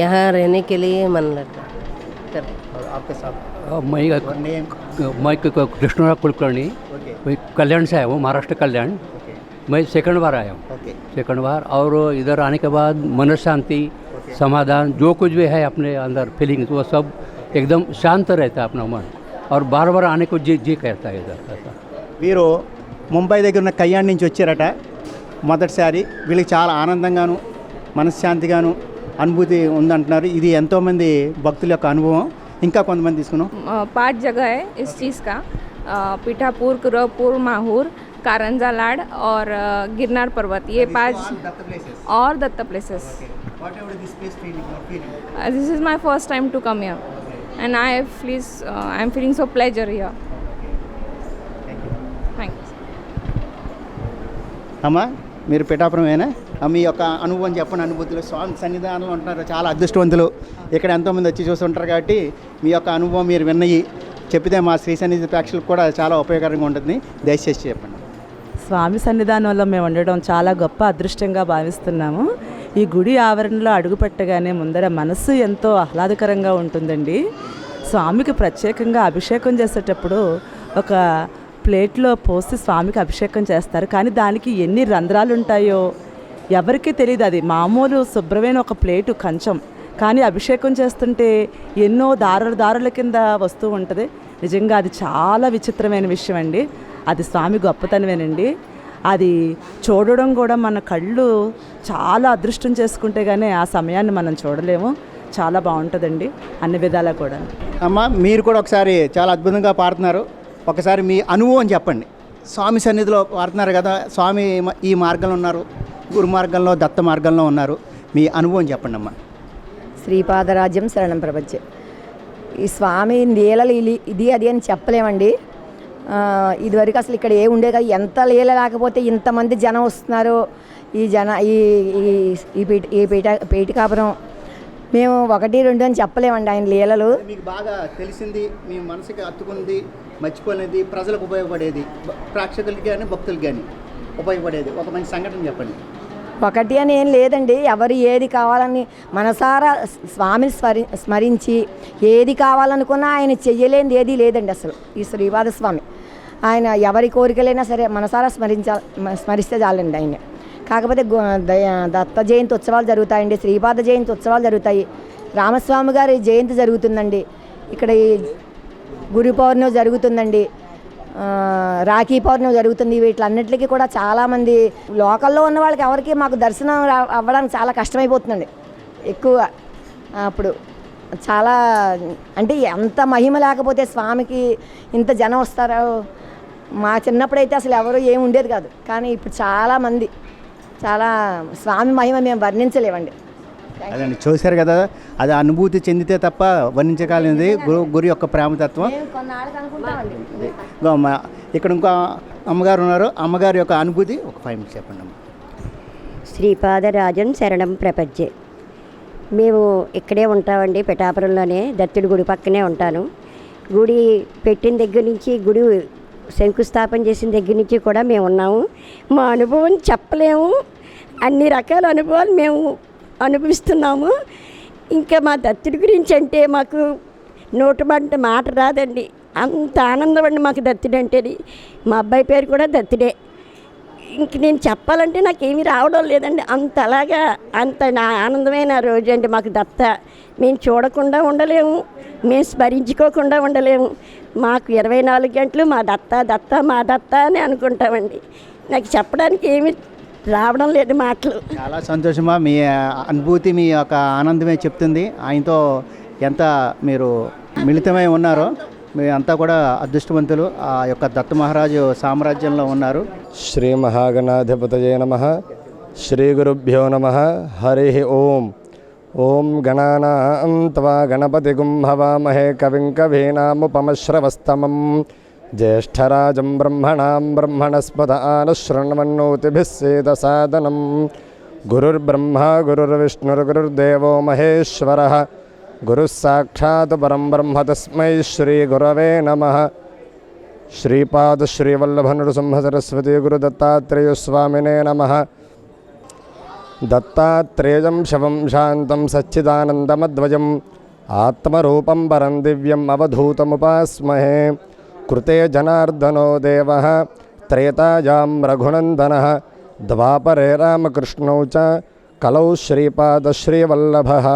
Speaker 4: यहाँ रहने के लिए मन लगता है.
Speaker 1: और आपके साथ
Speaker 5: मैं कृष्णराव कुलकर्णी,
Speaker 1: ओके
Speaker 5: मैं कल्याण से आया हूँ, महाराष्ट्र कल्याण.
Speaker 1: ओके
Speaker 5: मैं सेकंड बार आया हूँ,
Speaker 1: ओके
Speaker 5: सेकंड बार. और इधर आने के बाद मन शांति, समाधान, जो कुछ भी है अपने अंदर फीलिंग्स, वो सब एकदम शांत रहता है अपना मन. और बार बार आने को जी जी कहता है इधर ऐसा।
Speaker 1: వీరు ముంబై దగ్గర ఉన్న కళ్యాణ్ నుంచి వచ్చారట మొదటిసారి. వీళ్ళకి చాలా ఆనందంగాను మనశ్శాంతిగాను అనుభూతి ఉందంటున్నారు. ఇది ఎంతోమంది భక్తుల యొక్క అనుభవం. ఇంకా కొంతమంది తీసుకున్నాం.
Speaker 6: 5 जगह है इस चीज़ का, पीठापुर, कुरवपुर, माहूर, कारंजा लाड और गिरनार पर्वत, ये 5 और दत्त places. This is my first time to come here and I am feeling so pleasure here. Thanks.
Speaker 1: అమ్మా మీరు పిఠాపురమేనా? మీ యొక్క అనుభవం చెప్పండి. అనుభూతులు స్వామి సన్నిధానంలో ఉంటున్నారు, చాలా అదృష్టవంతులు. ఇక్కడ ఎంతోమంది వచ్చి చూస్తుంటారు కాబట్టి మీ యొక్క అనుభవం మీరు విన్నవి చెప్పితే మా శ్రీ సన్నిధి ప్రేక్షకులకు కూడా చాలా ఉపయోగకరంగా ఉంటుంది. దయచేసి చెప్పండి.
Speaker 7: స్వామి సన్నిధానంలో మేము ఉండడం చాలా గొప్ప అదృష్టంగా భావిస్తున్నాము. ఈ గుడి ఆవరణలో అడుగుపెట్టగానే ముందర మనసు ఎంతో ఆహ్లాదకరంగా ఉంటుందండి. స్వామికి ప్రత్యేకంగా అభిషేకం చేసేటప్పుడు ఒక ప్లేట్లో పోసి స్వామికి అభిషేకం చేస్తారు. కానీ దానికి ఎన్ని రంధ్రాలు ఉంటాయో ఎవరికీ తెలియదు. అది మామూలు శుభ్రమైన ఒక ప్లేటు కంచం, కానీ అభిషేకం చేస్తుంటే ఎన్నో దారుల కింద వస్తూ ఉంటుంది. నిజంగా అది చాలా విచిత్రమైన విషయం అండి. అది స్వామి గొప్పతనమేనండి. అది చూడడం కూడా మన కళ్ళు చాలా అదృష్టం చేసుకుంటే కానీ ఆ సమయాన్ని మనం చూడలేము. చాలా బాగుంటుందండి అన్ని విధాలా కూడా.
Speaker 1: అమ్మ మీరు కూడా ఒకసారి చాలా అద్భుతంగా పాడుతున్నారు. ఒకసారి మీ అనుభవం చెప్పండి. స్వామి సన్నిధిలో పాడుతున్నారు కదా, స్వామి ఈ మార్గంలో ఉన్నారు, గురు మార్గంలో, దత్త మార్గంలో ఉన్నారు. మీ అనుభవం చెప్పండి అమ్మ.
Speaker 8: శ్రీపాదరాజ్యం శరణం ప్రపంచే. ఈ స్వామి లీలలు ఇది అది అని చెప్పలేమండి. ఇదివరకు అసలు ఇక్కడ ఏ ఉండే కదా, ఎంత లీల లేకపోతే ఇంతమంది జనం వస్తున్నారు. ఈ పీఠికాపురం మేము 1, 2 అని చెప్పలేమండి ఆయన లీలలు.
Speaker 1: మీకు బాగా తెలిసింది, మీ మనసుకి హత్తుకుంది, మర్చిపోలేది, ప్రజలకు ఉపయోగపడేది, ప్రేక్షకులకి కానీ భక్తులకి కానీ ఉపయోగపడేది ఒక మంచి సంఘటన చెప్పండి.
Speaker 8: ఒకటి అని ఏం లేదండి. ఎవరు ఏది కావాలని మనసారా స్వామిని స్మరించి ఏది కావాలనుకున్నా ఆయన చెయ్యలేనిది ఏదీ లేదండి అసలు. ఈ శ్రీపాద స్వామి ఆయన ఎవరి కోరికలైనా సరే మనసారా స్మరిస్తే చాలండి ఆయన. కాకపోతే దత్త జయంతి ఉత్సవాలు జరుగుతాయండి, శ్రీపాద జయంతి ఉత్సవాలు జరుగుతాయి, రామస్వామి గారి జయంతి జరుగుతుందండి, ఇక్కడ ఈ గురు పౌర్ణమి జరుగుతుందండి, రాఖీ పౌర్ణమి జరుగుతుంది. వీటిలన్నిటికీ కూడా చాలామంది లోకల్లో ఉన్న వాళ్ళకి ఎవరికి మాకు దర్శనం అవ్వడానికి చాలా కష్టమైపోతుందండి ఎక్కువ. అప్పుడు చాలా అంటే ఎంత మహిమ లేకపోతే స్వామికి ఇంత జనం వస్తారో. మా చిన్నప్పుడైతే అసలు ఎవరు ఏమి ఉండేది కాదు, కానీ ఇప్పుడు చాలామంది, చాలా స్వామి మహిమ మేము వర్ణించలేమండి.
Speaker 1: అదండి చూశారు కదా, అది అనుభూతి చెందితే తప్ప వర్ణించగలిగింది గురు యొక్క ప్రేమతత్వం. ఇక్కడ ఇంకో అమ్మగారు ఉన్నారు, అమ్మగారి యొక్క అనుభూతి ఒక 5 minutes చెప్పండి అమ్మ.
Speaker 9: శ్రీపాదరాజన్ శరణం ప్రపంచే. మేము ఇక్కడే ఉంటామండి, పిఠాపురంలోనే దత్తుడి గుడి పక్కనే ఉంటాను. గుడి పెట్టిన దగ్గర నుంచి, గుడి శంకుస్థాపన చేసిన దగ్గర నుంచి కూడా మేము ఉన్నాము. మా అనుభవం చెప్పలేము, అన్ని రకాల అనుభవాలు మేము అనుభవిస్తున్నాము. ఇంకా మా దత్తుడి గురించి అంటే మాకు మాట రాదండి. అంత ఆనందం అండి మాకు దత్తుడు అంటేది. మా అబ్బాయి పేరు కూడా దత్తుడే. ఇంక నేను చెప్పాలంటే నాకేమీ రావడం లేదండి. అంతలాగా అంత ఆనందమైన రోజు అండి మాకు దత్త. మేము చూడకుండా ఉండలేము, మేము స్మరించుకోకుండా ఉండలేము. మాకు 24 గంటలు మా దత్త దత్త మా దత్త అని అనుకుంటామండి. నాకు చెప్పడానికి ఏమి రావడం లేదు మాటలు.
Speaker 1: చాలా సంతోషమా, మీ అనుభూతి మీ యొక్క ఆనందమే చెప్తుంది. ఆయనతో ఎంత మీరు మిళితమై ఉన్నారో, మీ అంతా కూడా అదృష్టవంతులు. ఆ యొక్క దత్త మహారాజు సామ్రాజ్యంలో ఉన్నారు.
Speaker 10: శ్రీ మహాగణాధిపతయే నమః. శ్రీ గురుభ్యో నమః. హరి ఓం. ఓం గణానాం త్వా గణపతిగుం హవామహే కవిం కవీనాముపమశ్రవస్తమం జ్యేష్ఠరాజం బ్రహ్మణాం బ్రహ్మణస్పద ఆనశృణ్వన్నోతిభిः సేదసాదనం. గురుర్బ్రహ్మా గురుర్విష్ణుర్గురుర్దేవో మహేశ్వరः. గురుः సాక్షాత్ పరం బ్రహ్మ తస్మై శ్రీ గురవే నమః. శ్రీపాద శ్రీవల్లభనృసింహ సరస్వతి గురు దత్తాత్రేయ స్వామినే నమః. దత్తాత్రేయం శవం శాంతం సచ్చిదానందమద్వయం ఆత్మరూపం పరం దివ్యం అవధూతముపాస్మహే. కృతే జనార్దనో దేవః త్రేతాయాం రఘునందనః ద్వాపరే రామకృష్ణౌ చ కలౌ శ్రీపాద శ్రీవల్లభః.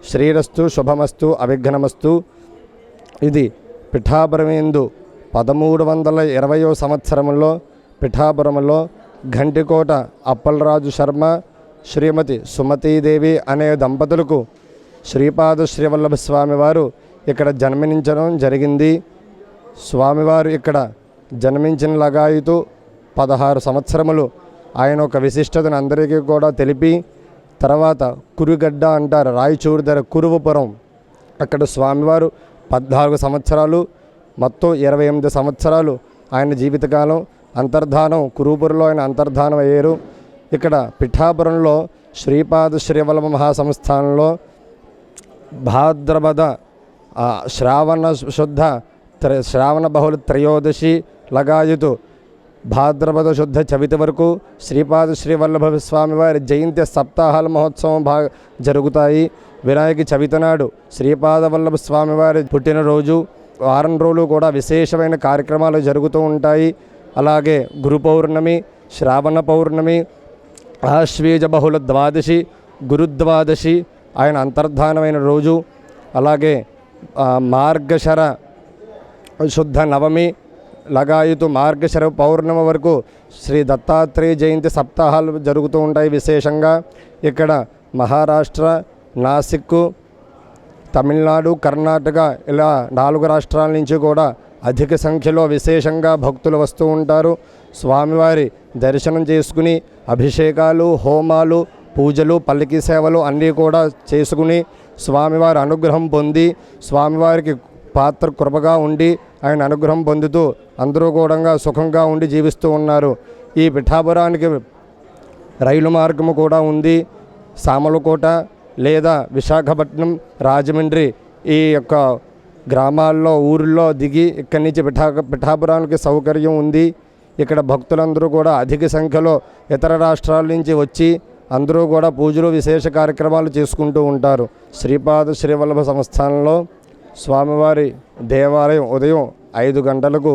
Speaker 10: శ్రీరస్తు శుభమస్తు అవిఘ్నమస్తు. ఇది పిఠాపురమేందు 1320వ సంవత్సరంలో పిఠాపురంలో ఘంటికోట అప్పలరాజు శర్మ శ్రీమతి సుమతీదేవి అనే దంపతులకు శ్రీపాద శ్రీవల్లభ స్వామివారు ఇక్కడ జన్మించడం జరిగింది. స్వామివారు ఇక్కడ జన్మించిన లగాయితూ 16 సంవత్సరములు ఆయన ఒక విశిష్టతను అందరికీ కూడా తెలిపి, తర్వాత కురుగడ్డ అంటారు, రాయచూరు దగ్గర కురువపురం, అక్కడ స్వామివారు 14 సంవత్సరాలు, మొత్తం 28 సంవత్సరాలు ఆయన జీవితకాలం. అంతర్ధానం కురుపురంలో ఆయన అంతర్ధానం అయ్యారు. ఇక్కడ పిఠాపురంలో శ్రీపాద శ్రీవల్లభ మహాసంస్థానంలో భాద్రపద శ్రావణ బహుళ త్రయోదశి లగాయతు భాద్రపద శుద్ధ చవితి వరకు శ్రీపాద శ్రీవల్లభ స్వామివారి జయంతి సప్తాహాల మహోత్సవం జరుగుతాయి. వినాయక చవితి నాడు శ్రీపాద వల్లభ స్వామివారి పుట్టినరోజు, వారం రోజులు కూడా విశేషమైన కార్యక్రమాలు జరుగుతూ ఉంటాయి. అలాగే గురు పౌర్ణమి, శ్రావణ పౌర్ణమి, ఆశ్వీజ బహుళ ద్వాదశి, గురుద్వాదశి ఆయన అంతర్ధానమైన రోజు, అలాగే మార్గశర శుద్ధ నవమి లగాయతు మార్గశర పౌర్ణమి వరకు శ్రీ దత్తాత్రేయ జయంతి సప్తాహాలు జరుగుతూ ఉంటాయి. విశేషంగా ఇక్కడ మహారాష్ట్ర, నాసిక్, తమిళనాడు, కర్ణాటక ఇలా 4 రాష్ట్రాల నుంచి కూడా అధిక సంఖ్యలో విశేషంగా భక్తులు వస్తూ ఉంటారు. స్వామివారి దర్శనం చేసుకుని అభిషేకాలు, హోమాలు, పూజలు, పల్లకి సేవలు అన్నీ కూడా చేసుకుని స్వామివారి అనుగ్రహం పొంది, స్వామివారికి పాత్ర కృపగా ఉండి ఆయన అనుగ్రహం పొందుతూ అందరూ కూడా సుఖంగా ఉండి జీవిస్తూ ఉన్నారు. ఈ పిఠాపురానికి రైలు మార్గము కూడా ఉంది. సామలకోట లేదా విశాఖపట్నం, రాజమండ్రి ఈ యొక్క గ్రామాల్లో ఊరిలో దిగి ఇక్కడి నుంచి పిఠాపురానికి సౌకర్యం ఉంది. ఇక్కడ భక్తులందరూ కూడా అధిక సంఖ్యలో ఇతర రాష్ట్రాల నుంచి వచ్చి అందరూ కూడా పూజలు, విశేష కార్యక్రమాలు చేసుకుంటూ ఉంటారు. శ్రీపాద శ్రీవల్లభ సంస్థానంలో స్వామివారి దేవాలయం ఉదయం 5 గంటలకు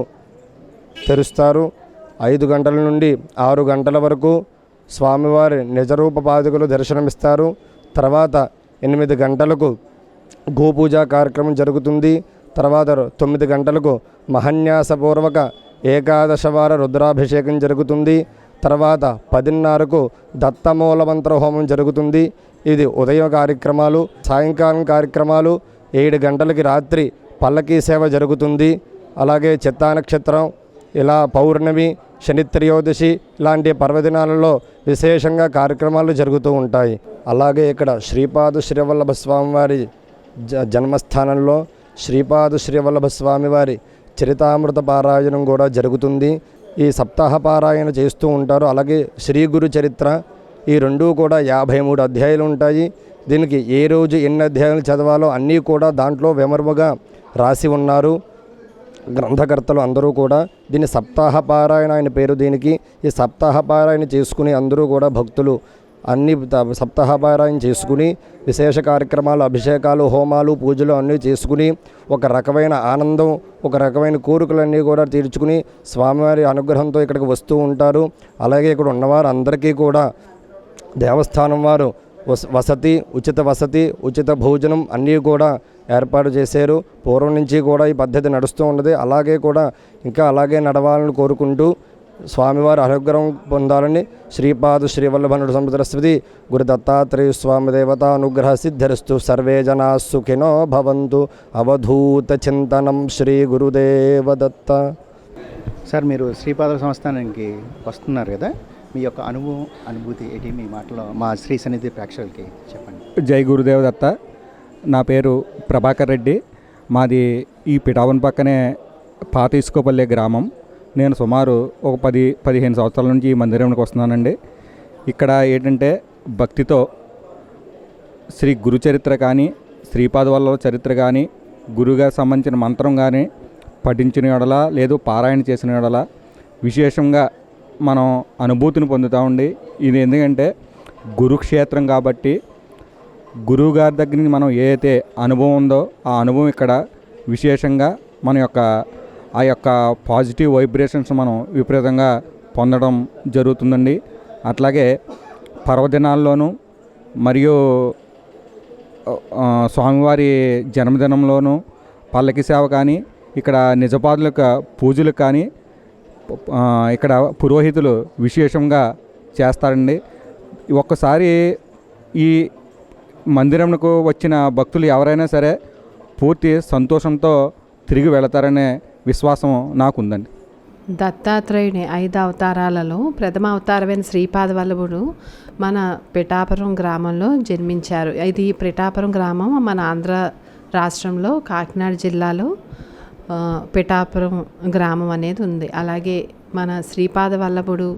Speaker 10: తెరుస్తారు. 5 గంటల నుండి 6 గంటల వరకు స్వామివారి నిజరూప పాదుకలు దర్శనమిస్తారు. తర్వాత 8 గంటలకు గోపూజా కార్యక్రమం జరుగుతుంది. తర్వాత 9 గంటలకు మహాన్యాసపూర్వక ఏకాదశవార రుద్రాభిషేకం జరుగుతుంది. తర్వాత 10:30కు దత్తమూల మంత్ర హోమం జరుగుతుంది. ఇది ఉదయం కార్యక్రమాలు. సాయంకాలం కార్యక్రమాలు 7 గంటలకి రాత్రి పల్లకీ సేవ జరుగుతుంది. అలాగే చిత్తా నక్షత్రం, ఇలా పౌర్ణమి, శని త్రయోదశి ఇలాంటి పర్వదినాలలో విశేషంగా కార్యక్రమాలు జరుగుతూ ఉంటాయి. అలాగే ఇక్కడ శ్రీపాద శ్రీవల్లభ స్వామివారి జన్మస్థానంలో శ్రీపాద శ్రీవల్లభ స్వామివారి చరితామృత పారాయణం కూడా జరుగుతుంది. ఈ సప్తాహ పారాయణ చేస్తూ ఉంటారు. అలాగే శ్రీ గురు చరిత్ర, ఈ రెండూ కూడా 53 అధ్యాయాలు ఉంటాయి. దీనికి ఏ రోజు ఎన్ని అధ్యాయాలు చదవాలో అన్నీ కూడా దాంట్లో విమర్మగా రాసి ఉన్నారు గ్రంథకర్తలు అందరూ కూడా. దీన్ని సప్తాహ పారాయణ ఆయన పేరు దీనికి. ఈ సప్తాహ పారాయణ చేసుకుని అందరూ కూడా భక్తులు అన్ని సప్తాహ పారాయణ చేసుకుని విశేష కార్యక్రమాలు, అభిషేకాలు, హోమాలు, పూజలు అన్నీ చేసుకుని ఒక రకమైన ఆనందం, ఒక రకమైన కోరికలన్నీ కూడా తీర్చుకుని స్వామివారి అనుగ్రహంతో ఇక్కడికి వస్తూ ఉంటారు. అలాగే ఇక్కడ ఉన్నవారు అందరికీ కూడా దేవస్థానం వారు వసతి, ఉచిత భోజనం అన్నీ కూడా ఏర్పాటు చేశారు. పూర్వం నుంచి కూడా ఈ పద్ధతి నడుస్తూ ఉన్నది. అలాగే కూడా ఇంకా అలాగే నడవాలని కోరుకుంటూ స్వామివారి అనుగ్రహం పొందాలని శ్రీపాద శ్రీవల్లభనుడు సముద్రస్వతి గురు దత్తాత్రేయ స్వామి దేవత అనుగ్రహ సిద్ధిరస్తు. సర్వే జనా సుఖినో భవంతు. అవధూత చింతనం శ్రీ గురుదేవదత్త.
Speaker 1: సార్, మీరు శ్రీపాద సంస్థానానికి వస్తున్నారు కదా, మీ యొక్క అనుభూతి ఏంటి? మీ మాటలో మా శ్రీ సన్నిధి ప్రేక్షకులకి చెప్పండి.
Speaker 11: జై గురుదేవదత్త. నా పేరు ప్రభాకర్ రెడ్డి. మాది ఈ పిఠాపురం పక్కనే పాత ఇసుకోపల్లె గ్రామం. నేను సుమారు ఒక 10-15 సంవత్సరాల నుంచి ఈ మందిరానికి వస్తున్నానండి. ఇక్కడ ఏంటంటే భక్తితో శ్రీ గురు చరిత్ర కానీ, శ్రీపాద వల్లభ చరిత్ర కానీ, గురుగారికి సంబంధించిన మంత్రం కానీ పఠించిన యెడల లేదు పారాయణ చేసిన యెడల విశేషంగా మనం అనుభూతిని పొందుతామండి. ఇది ఎందుకంటే గురుక్షేత్రం కాబట్టి గురువుగారి దగ్గర నుంచి మనం ఏదైతే అనుభవం ఉందో ఆ అనుభవం ఇక్కడ విశేషంగా మన యొక్క ఆ యొక్క పాజిటివ్ వైబ్రేషన్స్ మనం విపరీతంగా పొందడం జరుగుతుందండి. అట్లాగే పర్వదినాల్లోనూ మరియు స్వామివారి జన్మదినంలోనూ పల్లకి సేవ కానీ ఇక్కడ నిజపాదుల యొక్క పూజలు కానీ ఇక్కడ పురోహితులు విశేషంగా చేస్తారండి. ఒక్కసారి ఈ మందిరంకు వచ్చిన భక్తులు ఎవరైనా సరే పూర్తి సంతోషంతో తిరిగి వెళతారనే విశ్వాసం నాకుందండి.
Speaker 12: దత్తాత్రేయుని 5 అవతారాలలో ప్రథమ అవతారమైన శ్రీపాద వల్లభుడు మన పిఠాపురం గ్రామంలో జన్మించారు. ఇది పిఠాపురం గ్రామం మన ఆంధ్ర రాష్ట్రంలో కాకినాడ జిల్లాలో పిఠాపురం గ్రామం అనేది ఉంది. అలాగే మన శ్రీపాద వల్లభుడు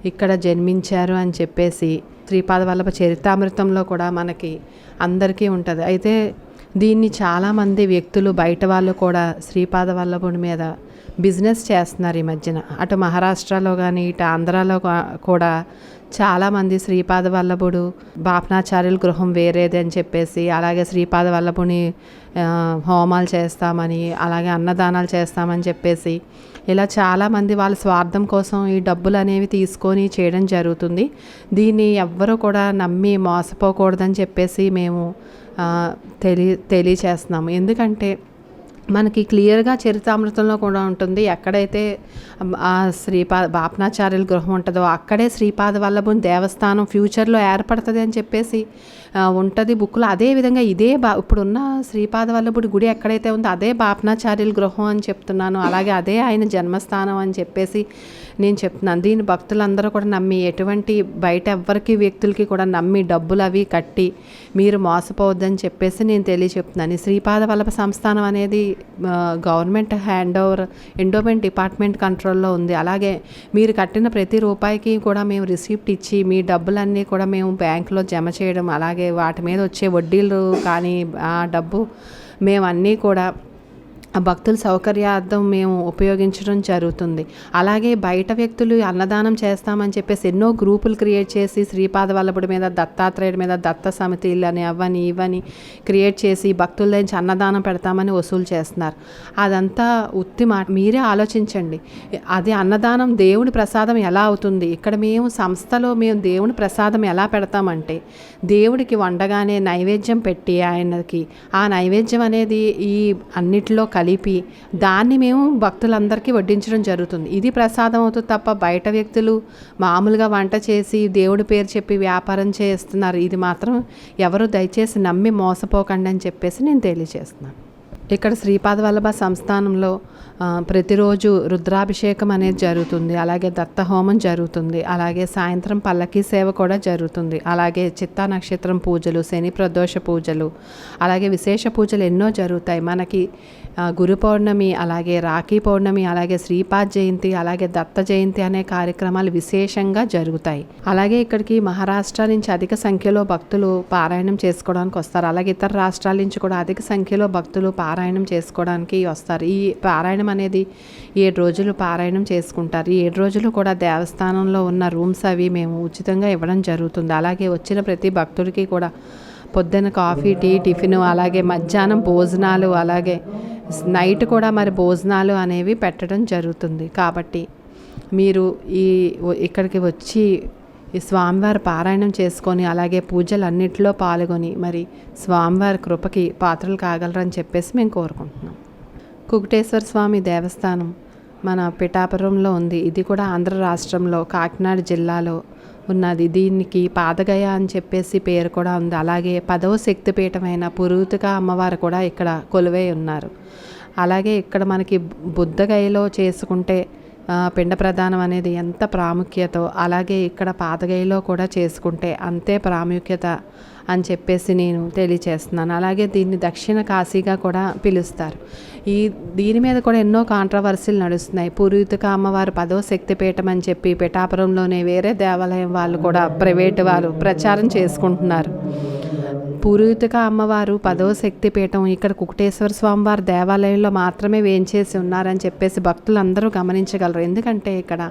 Speaker 12: ఇక్కడ జన్మించారు అని చెప్పేసి శ్రీపాద వల్లభ చరితామృతంలో కూడా మనకి అందరికీ ఉంటుంది. అయితే దీన్ని చాలామంది వ్యక్తులు బయట వాళ్ళు కూడా శ్రీపాద వల్లభుడి మీద బిజినెస్ చేస్తున్నారు ఈ మధ్యన. అటు మహారాష్ట్రలో కానీ ఇటు ఆంధ్రాలో కూడా చాలామంది శ్రీపాద వల్లభుడు బాపనాచార్యుల గృహం వేరేది అని చెప్పేసి, అలాగే శ్రీపాద వల్లభుని హోమాలు చేస్తామని, అలాగే అన్నదానాలు చేస్తామని చెప్పేసి ఇలా చాలామంది వాళ్ళ స్వార్థం కోసం ఈ డబ్బులు అనేవి తీసుకొని చేయడం జరుగుతుంది. దీన్ని ఎవ్వరూ కూడా నమ్మి మోసపోకూడదని చెప్పేసి మేము తెలియచేస్తున్నాము. ఎందుకంటే మనకి క్లియర్గా చరితామృతంలో కూడా ఉంటుంది, ఎక్కడైతే ఆ బాపనాచార్యుల గృహం ఉంటుందో అక్కడే శ్రీపాద వల్లభుని దేవస్థానం ఫ్యూచర్లో ఏర్పడుతుంది అని చెప్పేసి ఉంటుంది బుక్లో. అదేవిధంగా ఇదే ఇప్పుడున్న శ్రీపాద వల్లభుడి గుడి ఎక్కడైతే ఉందో అదే బాపనాచార్యుల గృహం అని చెప్తున్నాను. అలాగే అదే ఆయన జన్మస్థానం అని చెప్పేసి నేను చెప్తున్నాను. దీన్ని భక్తులందరూ కూడా నమ్మి, ఎటువంటి బయట ఎవ్వరికి వ్యక్తులకి కూడా నమ్మి డబ్బులు అవి కట్టి మీరు మోసపోవద్దని చెప్పేసి నేను తెలియచెప్తున్నాను. ఈ శ్రీపాద వల్లభ సంస్థానం అనేది గవర్నమెంట్ ఎండోమెంట్ డిపార్ట్మెంట్ కంట్రోల్లో ఉంది. అలాగే మీరు కట్టిన ప్రతి రూపాయికి కూడా మేము రిసిప్ట్ ఇచ్చి మీ డబ్బులన్నీ కూడా మేము బ్యాంకులో జమ చేయడం, అలాగే వాటి మీద వచ్చే వడ్డీలు కానీ ఆ డబ్బు మేమన్నీ కూడా భక్తుల సౌకర్యార్థం మేము ఉపయోగించడం జరుగుతుంది. అలాగే బయట వ్యక్తులు అన్నదానం చేస్తామని చెప్పేసి ఎన్నో గ్రూపులు క్రియేట్ చేసి శ్రీపాద వల్లభుడి మీద, దత్తాత్రేయుడి మీద దత్త సమితిలు అని అవని ఇవని క్రియేట్ చేసి భక్తుల నుంచి అన్నదానం పెడతామని వసూలు చేస్తున్నారు. అదంతా ఉత్తి మాట. మీరే ఆలోచించండి, అది అన్నదానం దేవుని ప్రసాదం ఎలా అవుతుంది? ఇక్కడ మేము సంస్థలో మేము దేవుని ప్రసాదం ఎలా పెడతామంటే దేవుడికి వండగానే నైవేద్యం పెట్టి ఆయనకి ఆ నైవేద్యం అనేది ఈ అన్నిటిలో కలిపి దాన్ని మేము భక్తులందరికీ వడ్డించడం జరుగుతుంది. ఇది ప్రసాదం అవుతుంది తప్ప బయట వ్యక్తులు మామూలుగా వంట చేసి దేవుడి పేరు చెప్పి వ్యాపారం చేస్తున్నారు. ఇది మాత్రం ఎవరు దయచేసి నమ్మి మోసపోకండి అని చెప్పేసి నేను తెలియజేస్తున్నాను. ఇక్కడ శ్రీపాద వల్లభ సంస్థానంలో ప్రతిరోజు రుద్రాభిషేకం అనేది జరుగుతుంది. అలాగే దత్త హోమం జరుగుతుంది. అలాగే సాయంత్రం పల్లకీ సేవ కూడా జరుగుతుంది. అలాగే చిత్తా నక్షత్రం పూజలు, శని ప్రదోష పూజలు, అలాగే విశేష పూజలు ఎన్నో జరుగుతాయి. మనకి గురు పౌర్ణమి, అలాగే రాఖీ పౌర్ణమి, అలాగే శ్రీపాద్ జయంతి, అలాగే దత్త జయంతి అనే కార్యక్రమాలు విశేషంగా జరుగుతాయి. అలాగే ఇక్కడికి మహారాష్ట్ర నుంచి అధిక సంఖ్యలో భక్తులు పారాయణం చేసుకోవడానికి వస్తారు. అలాగే ఇతర రాష్ట్రాల నుంచి కూడా అధిక సంఖ్యలో భక్తులు పారాయణం చేసుకోవడానికి వస్తారు. ఈ పారాయణం అనేది 7 రోజులు పారాయణం చేసుకుంటారు. ఈ 7 రోజులు కూడా దేవస్థానంలో ఉన్న రూమ్స్ అవి మేము ఉచితంగా ఇవ్వడం జరుగుతుంది. అలాగే వచ్చిన ప్రతి భక్తుడికి కూడా పొద్దున్న కాఫీ, టీ, టిఫిన్, అలాగే మధ్యాహ్నం భోజనాలు, అలాగే నైట్ కూడా మరి భోజనాలు అనేవి పెట్టడం జరుగుతుంది. కాబట్టి మీరు ఇక్కడికి వచ్చి ఈ స్వామివారి పారాయణం చేసుకొని అలాగే పూజలన్నింటిలో పాల్గొని మరి స్వామివారి కృపకి పాత్రలు కాగలరని చెప్పేసి మేము కోరుకుంటున్నాం. కుకుటేశ్వర స్వామి దేవస్థానం మన పిఠాపురంలో ఉంది. ఇది కూడా ఆంధ్ర రాష్ట్రంలో కాకినాడ జిల్లాలో ఉన్నది. దీనికి పాదగయ అని చెప్పేసి పేరు కూడా ఉంది. అలాగే 10వ శక్తిపీఠమైన పురూతిక అమ్మవారు కూడా ఇక్కడ కొలువై ఉన్నారు. అలాగే ఇక్కడ మనకి బుద్ధగయలో చేసుకుంటే పిండ ప్రదానం అనేది ఎంత ప్రాముఖ్యతో, అలాగే ఇక్కడ పాదగయలో కూడా చేసుకుంటే అంతే ప్రాముఖ్యత అని చెప్పేసి నేను తెలియచేస్తున్నాను. అలాగే దీన్ని దక్షిణ కాశీగా కూడా పిలుస్తారు. దీని మీద కూడా ఎన్నో కాంట్రవర్సీలు నడుస్తున్నాయి. పురూతిక అమ్మవారు 10వ శక్తిపీఠం అని చెప్పి పిఠాపురంలోనే వేరే దేవాలయం వాళ్ళు కూడా ప్రైవేటు వారు ప్రచారం చేసుకుంటున్నారు. పురూతిక అమ్మవారు 10వ శక్తిపీఠం ఇక్కడ కుకుటేశ్వర స్వామివారి దేవాలయంలో మాత్రమే వేంచేసి ఉన్నారని చెప్పేసి భక్తులందరూ గమనించగలరు. ఎందుకంటే ఇక్కడ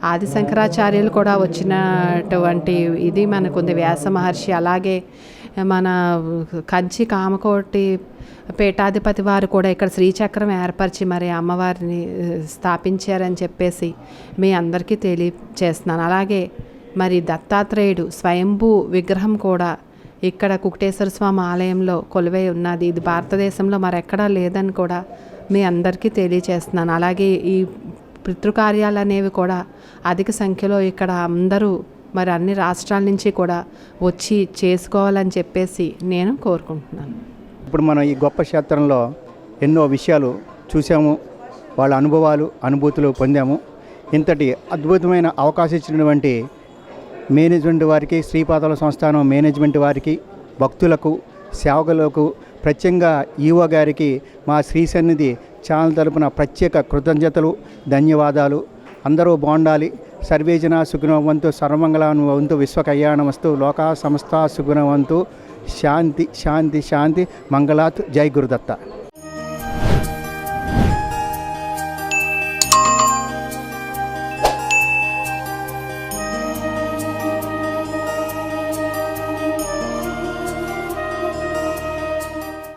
Speaker 12: ఆది శంకరాచార్యులు కూడా వచ్చినటువంటి ఇది మనకుంది. వ్యాస మహర్షి, అలాగే మన కంచి కామకోటి పీఠాధిపతి వారు కూడా ఇక్కడ శ్రీచక్రం ఏర్పరిచి మరి అమ్మవారిని స్థాపించారని చెప్పేసి మీ అందరికీ తెలియచేస్తున్నాను. అలాగే మరి దత్తాత్రేయుడు స్వయంభూ విగ్రహం కూడా ఇక్కడ కుకుటేశ్వర స్వామి ఆలయంలో కొలువై ఉన్నది. ఇది భారతదేశంలో మరెక్కడా లేదని కూడా మీ అందరికీ తెలియచేస్తున్నాను. అలాగే ఈ పితృకార్యాలు అనేవి కూడా అధిక సంఖ్యలో ఇక్కడ అందరూ మరి అన్ని రాష్ట్రాల నుంచి కూడా వచ్చి చేసుకోవాలని చెప్పేసి నేను కోరుకుంటున్నాను.
Speaker 1: ఇప్పుడు మనం ఈ గొప్ప క్షేత్రంలో ఎన్నో విషయాలు చూసాము, వాళ్ళ అనుభవాలు అనుభూతులు పొందాము. ఇంతటి అద్భుతమైన అవకాశం ఇచ్చినటువంటి మేనేజ్మెంట్ వారికి, శ్రీపాదాల సంస్థానం మేనేజ్మెంట్ వారికి, భక్తులకు, సేవకులకు, ప్రత్యేకంగా ఈవో గారికి మా శ్రీ సన్నిధి ఛానల్ తరపున ప్రత్యేక కృతజ్ఞతలు, ధన్యవాదాలు. అందరూ బాగుండాలి. సర్వేజన సుగుణవంతు, సర్వమంగళానువంతు, విశ్వ కళ్యాణమస్తు, లోకా సమస్త సుగుణవంతు. శాంతి శాంతి శాంతి. మంగళాత్. జై గురుదత్త.